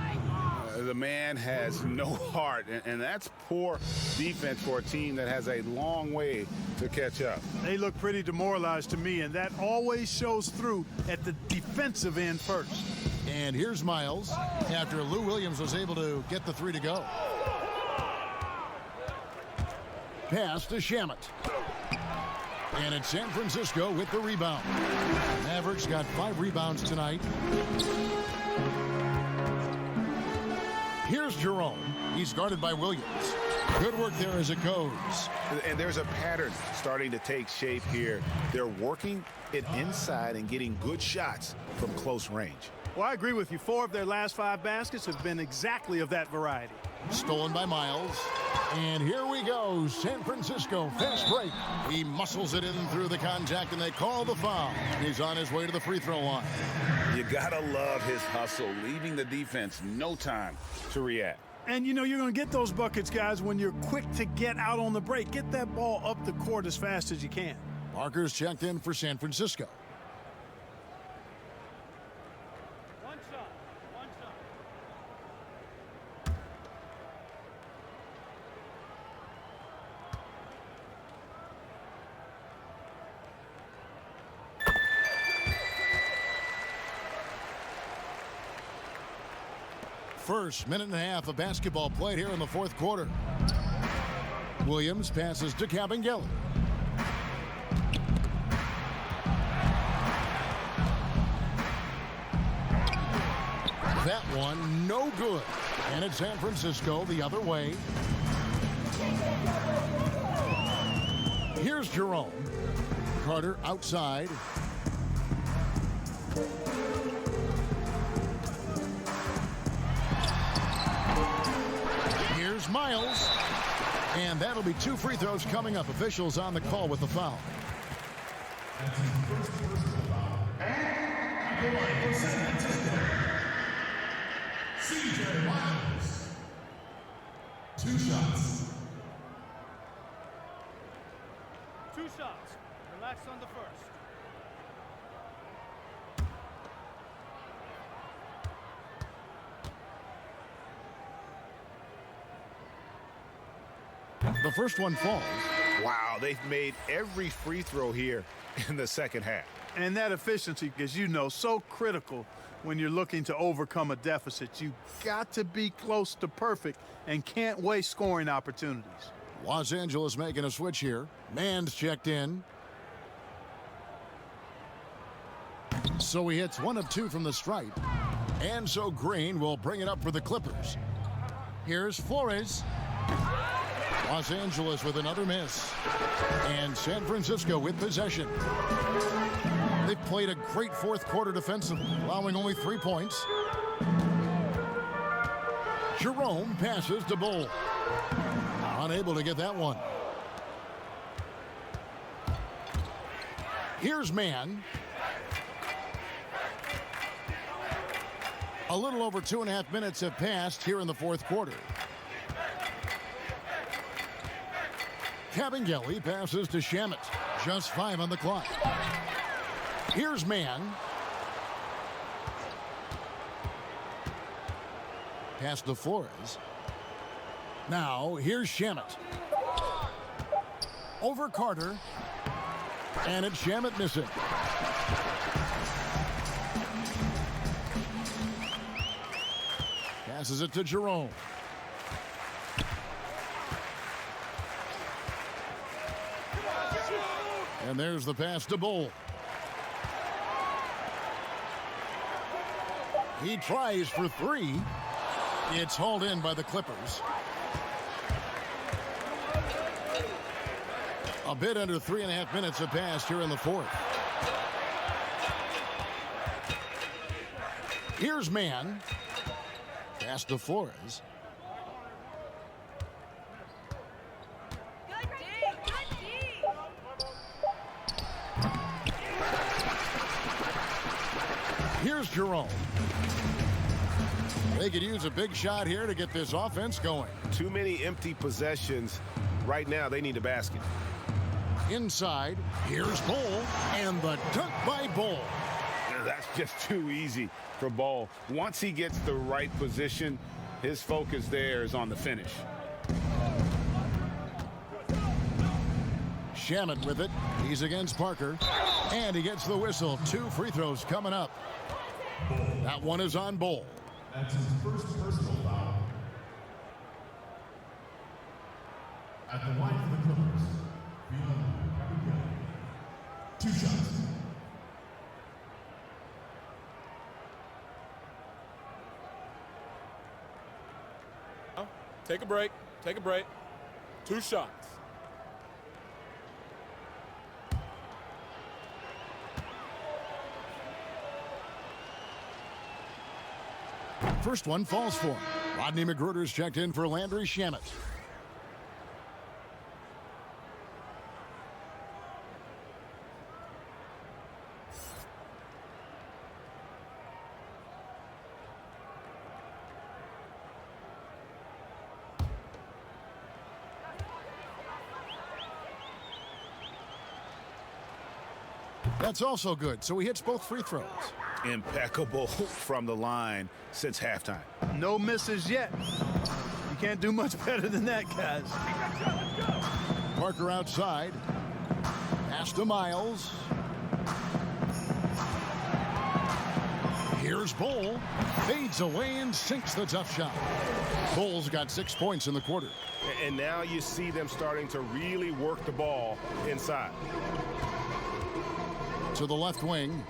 The man has no heart, and that's poor defense for a team that has a long way to catch up. They look pretty demoralized to me, and that always shows through at the defensive end first. And here's Miles after Lou Williams was able to get the 3 to go. Pass to Shamet. And it's San Francisco with the rebound. Mavericks got 5 rebounds tonight. Here's Jerome. He's guarded by Williams. Good work there as it goes. And there's a pattern starting to take shape here. They're working it inside and getting good shots from close range. Well, I agree with you. 4 of their last 5 baskets have been exactly of that variety. Stolen by Miles. And here we go. San Francisco, fast break. He muscles it in through the contact, and they call the foul. He's on his way to the free throw line. You gotta love his hustle, leaving the defense no time to react. And you know you're going to get those buckets, guys, when you're quick to get out on the break. Get that ball up the court as fast as you can. Parker's checked in for San Francisco. One shot. One shot. First minute and a half of basketball played here in the fourth quarter. Williams passes to Kabengele. That one no good. And it's San Francisco the other way. Here's Jerome. Carter outside. Here's Miles. And that'll be 2 free throws coming up. Officials on the call with the foul. That's his first personal foul. And the line for San Francisco. C.J. Miles. 2 shots. 2 shots. Relax on the first. The first one falls. Wow, they've made every free throw here in the second half. And that efficiency, as you know, so critical when you're looking to overcome a deficit. You got to be close to perfect and can't waste scoring opportunities. Los Angeles making a switch here. Mann's checked in. So he hits 1 of 2 from the stripe. And so Green will bring it up for the Clippers. Here's Flores. Los Angeles with another miss. And San Francisco with possession. They've played a great fourth quarter defensively, allowing only 3 points. Jerome passes to Bull. Unable to get that one. Here's Mann. A little over 2.5 minutes have passed here in the fourth quarter. Kabengele passes to Shamet. Just 5 on the clock. Here's Mann. Pass to Flores. Now, here's Shamet. Over Carter. And it's Shamet missing. Passes it to Jerome. And there's the pass to Bull. He tries for 3. It's hauled in by the Clippers. A bit under 3.5 minutes have passed here in the fourth. Here's Mann. Pass to Flores. Here's Jerome. They could use a big shot here to get this offense going. Too many empty possessions. Right now, they need a basket. Inside, here's Bull, and the dunk by Bull. That's just too easy for Ball. Once he gets the right position, his focus there is on the finish. Shamet with it. He's against Parker. And he gets the whistle. 2 free throws coming up. That one is on Bull. That's his first personal foul. At the line for the Clippers, Kabengele. 2 shots. Take a break. Take a break. 2 shots. First one falls for him. Rodney McGruder's checked in for Landry Shamet. That's also good, so he hits both free throws. Impeccable from the line since halftime. No misses yet. You can't do much better than that, guys. Parker outside. Pass to Miles. Here's Bull. Fades away and sinks the tough shot. Bull's got 6 points in the quarter. And now you see them starting to really work the ball inside. To the left wing.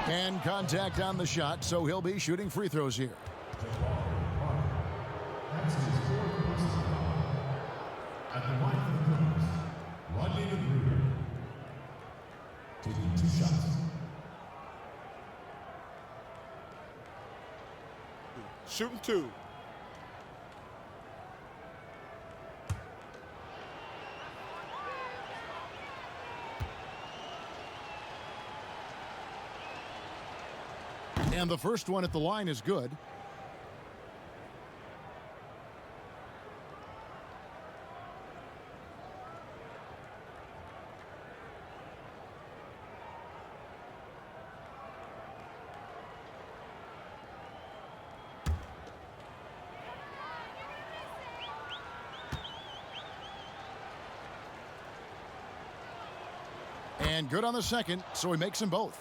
And contact on the shot, so he'll be shooting free throws here. That's his fourth personal foul. At the line for the Clippers, Rodney McGruder. Taking 2 shots. Shooting 2. And the first one at the line is good. And good on the second, so he makes them both.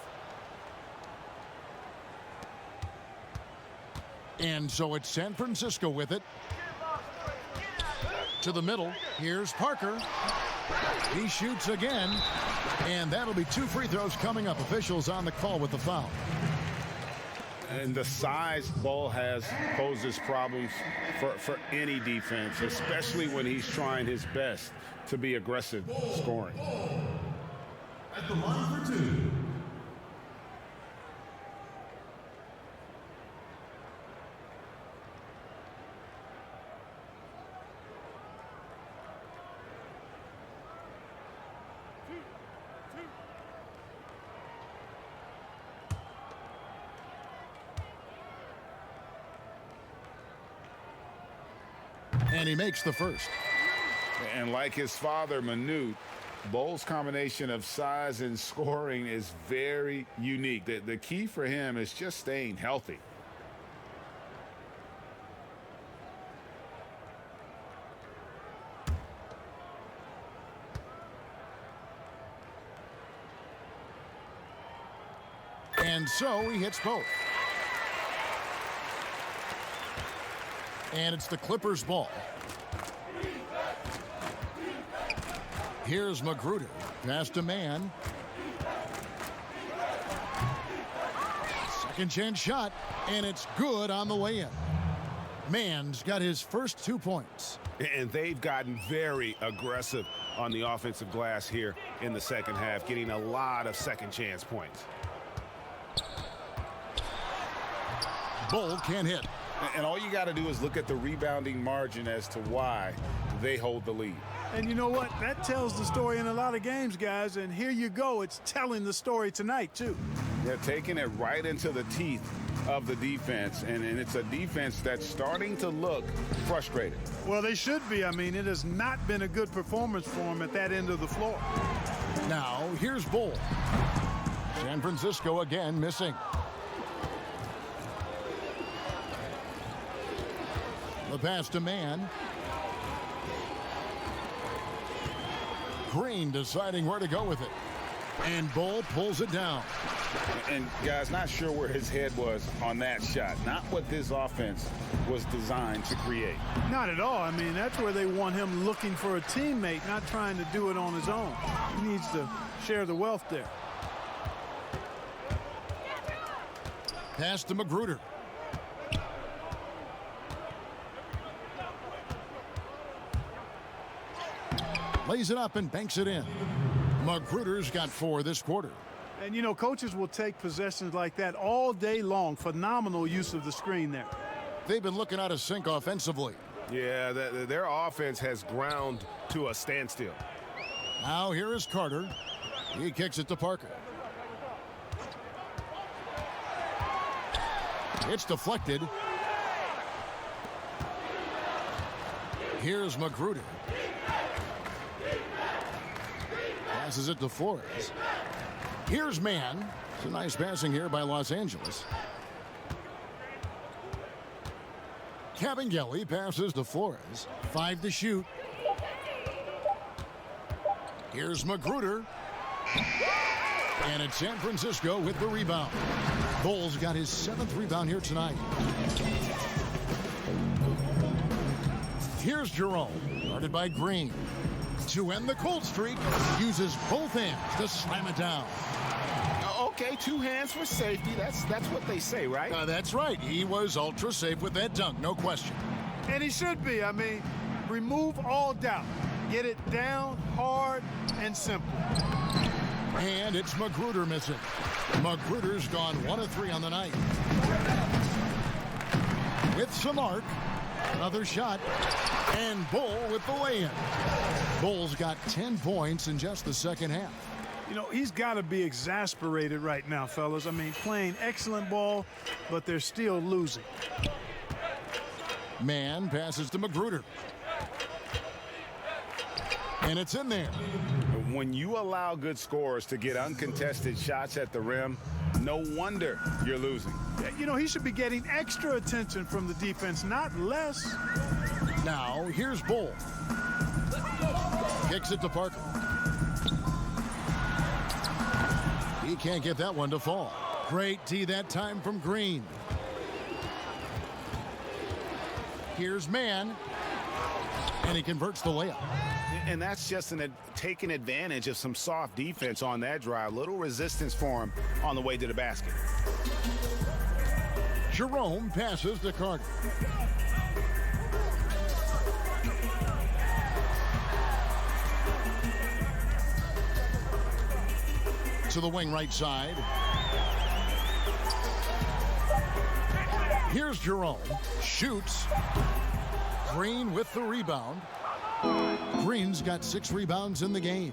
And so it's San Francisco with it. To the middle. Here's Parker. He shoots again. And that'll be 2 free throws coming up. Officials on the call with the foul. And the size Bull has poses problems for any defense, especially when he's trying his best to be aggressive scoring. At the line for 2. And he makes the first. And like his father, Manute, Bull's combination of size and scoring is very unique. The key for him is just staying healthy. And so he hits both. And it's the Clippers' ball. Here's Magruder. Pass to Mann. Second chance shot, and it's good on the way in. Mann's got his first 2 points. And they've gotten very aggressive on the offensive glass here in the second half, getting a lot of second chance points. Bull can't hit. And all you got to do is look at the rebounding margin as to why they hold the lead. And you know what? That tells the story in a lot of games, guys. And here you go. It's telling the story tonight, too. They're taking it right into the teeth of the defense. And it's a defense that's starting to look frustrated. Well, they should be. I mean, it has not been a good performance for them at that end of the floor. Now, here's Bull. San Francisco again missing. The pass to Mann. Green deciding where to go with it. And Bull pulls it down. And, guys, not sure where his head was on that shot. Not what this offense was designed to create. Not at all. I mean, that's where they want him looking for a teammate, not trying to do it on his own. He needs to share the wealth there. Pass to Magruder. Lays it up and banks it in. Magruder's got 4 this quarter. And, you know, coaches will take possessions like that all day long. Phenomenal use of the screen there. They've been looking out of sync offensively. Yeah, their offense has ground to a standstill. Now here is Carter. He kicks it to Parker. It's deflected. Here's Magruder. Passes it to Flores. Here's Mann. It's a nice passing here by Los Angeles. Kabengele passes to Flores. 5 to shoot. Here's Magruder. And it's San Francisco with the rebound. Bulls got his 7th rebound here tonight. Here's Jerome, guarded by Green. To end the cold streak, uses both hands to slam it down. Okay, 2 hands for safety. That's what they say, right? That's right. He was ultra safe with that dunk, no question. And he should be. I mean, remove all doubt. Get it down, hard, and simple. And it's Magruder missing. Magruder's gone 1 of 3 on the night. With some arc, another shot, and Bull with the lay-in. Bulls got 10 points in just the second half. You know, he's got to be exasperated right now, fellas. I mean, playing excellent ball, but they're still losing. Mann passes to Magruder. And it's in there. When you allow good scorers to get uncontested shots at the rim, no wonder you're losing. You know, he should be getting extra attention from the defense, not less. Now, here's Bull. Kicks it to Parker. He can't get that one to fall. Great D that time from Green. Here's Mann. And he converts the layup. And that's just taking advantage of some soft defense on that drive. Little resistance for him on the way to the basket. Jerome passes to Carter. To the wing right side. Here's Jerome. Shoots. Green with the rebound. Green's got 6 rebounds in the game.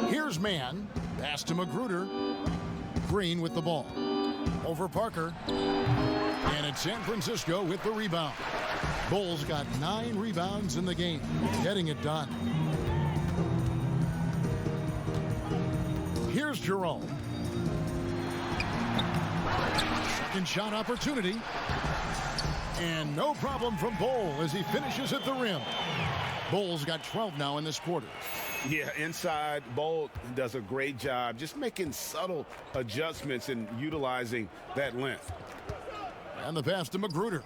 Here's Mann. Pass to Magruder. Green with the ball. Over Parker. And it's San Francisco with the rebound. Bulls got 9 rebounds in the game. Getting it done. Here's Jerome. Second shot opportunity. And no problem from Bull as he finishes at the rim. Bull's got 12 now in this quarter. Yeah, inside, Bull does a great job just making subtle adjustments and utilizing that length. And the pass to Magruder.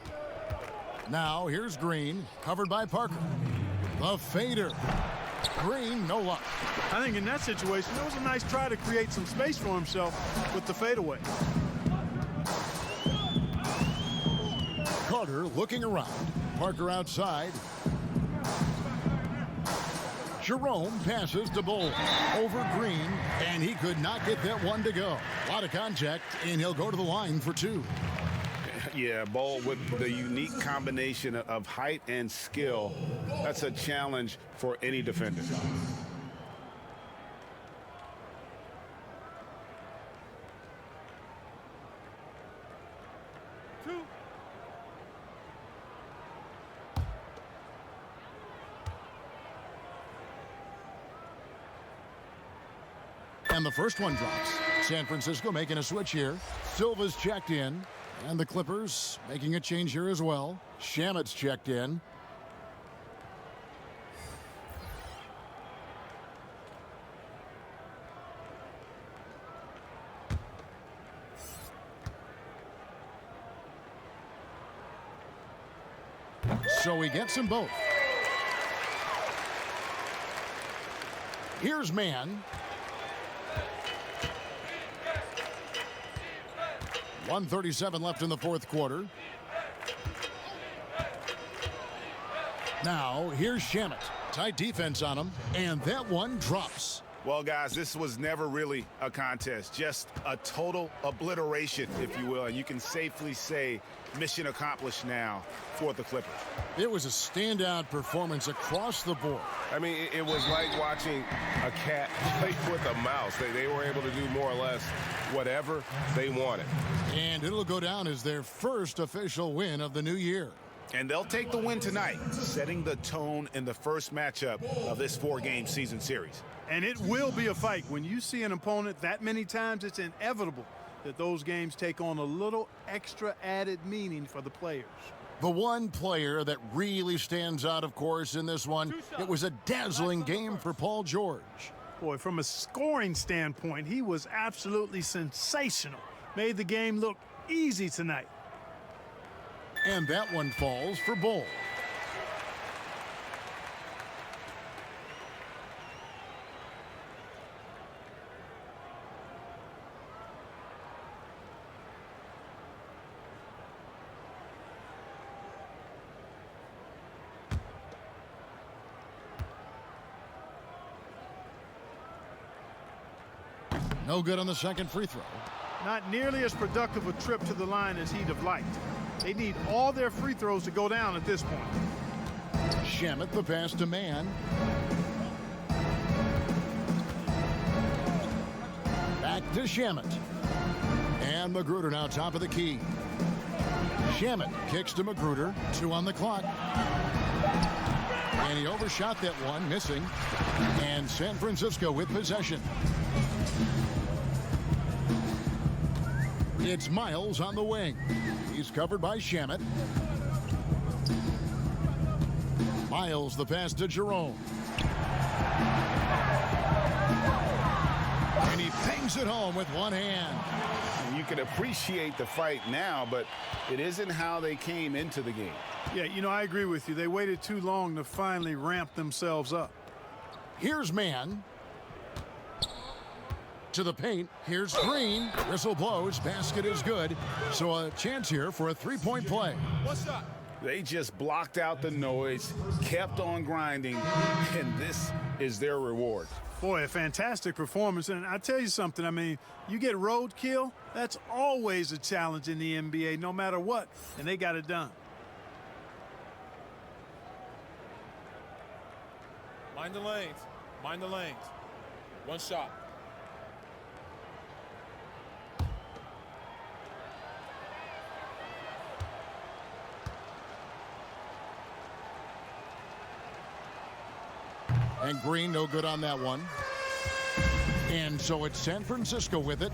Now here's Green, covered by Parker. The fader. Green, no luck. I think in that situation, it was a nice try to create some space for himself with the fadeaway. Carter looking around. Parker outside. Jerome passes to Bull. Over Green, and he could not get that one to go. A lot of contact, and he'll go to the line for 2. Yeah, Bull with the unique combination of height and skill. That's a challenge for any defender. And the first one drops. San Francisco making a switch here. Silva's checked in. And the Clippers making a change here as well. Shamet's checked in. So he gets them both. Here's Mann. 1:37 left in the fourth quarter. Now, here's Shamet. Tight defense on him, and that one drops. Well, guys, this was never really a contest, just a total obliteration, if you will, and you can safely say mission accomplished now for the Clippers. It was a standout performance across the board. I mean, it was like watching a cat play with a mouse. They were able to do more or less whatever they wanted. And it'll go down as their first official win of the new year. And they'll take the win tonight, setting the tone in the first matchup of this 4-game season series. And it will be a fight. When you see an opponent that many times, it's inevitable that those games take on a little extra added meaning for the players. The one player that really stands out, of course, in this one, it was a dazzling game for Paul George. Boy, from a scoring standpoint, he was absolutely sensational. Made the game look easy tonight. And that one falls for Bol. No good on the second free throw. Not nearly as productive a trip to the line as he'd have liked. They need all their free throws to go down at this point. Shamet the pass to Mann. Back to Shamet. And Magruder now top of the key. Shamet kicks to Magruder. 2 on the clock. And he overshot that one, missing. And San Francisco with possession. It's Miles on the wing. He's covered by Shamet. Miles the pass to Jerome. And he bangs it home with one hand. And you can appreciate the fight now, but it isn't how they came into the game. Yeah, you know, I agree with you. They waited too long to finally ramp themselves up. Here's Mann. To the paint. Here's Green. Whistle blows. Basket is good. So a chance here for a three-point play. What's up? They just blocked out the noise, kept on grinding, and this is their reward. Boy, a fantastic performance. And I tell you something, I mean, you get roadkill, that's always a challenge in the NBA, no matter what, and they got it done. Mind the lanes. Mind the lanes. One shot. And Green no good on that one. And so it's San Francisco with it.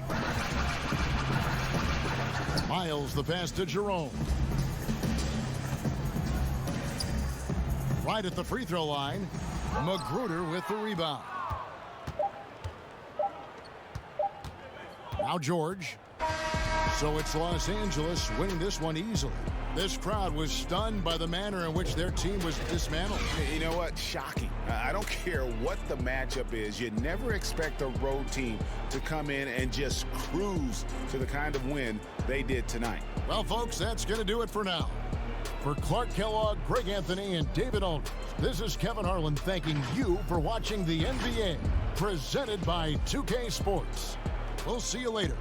Miles the pass to Jerome. Right at the free throw line. Magruder with the rebound. Now George. So it's Los Angeles winning this one easily. This crowd was stunned by the manner in which their team was dismantled. You know what? Shocking. I don't care what the matchup is. You never expect a road team to come in and just cruise to the kind of win they did tonight. Well, folks, that's going to do it for now. For Clark Kellogg, Greg Anthony, and David Aldridge, this is Kevin Harlan thanking you for watching the NBA, presented by 2K Sports. We'll see you later.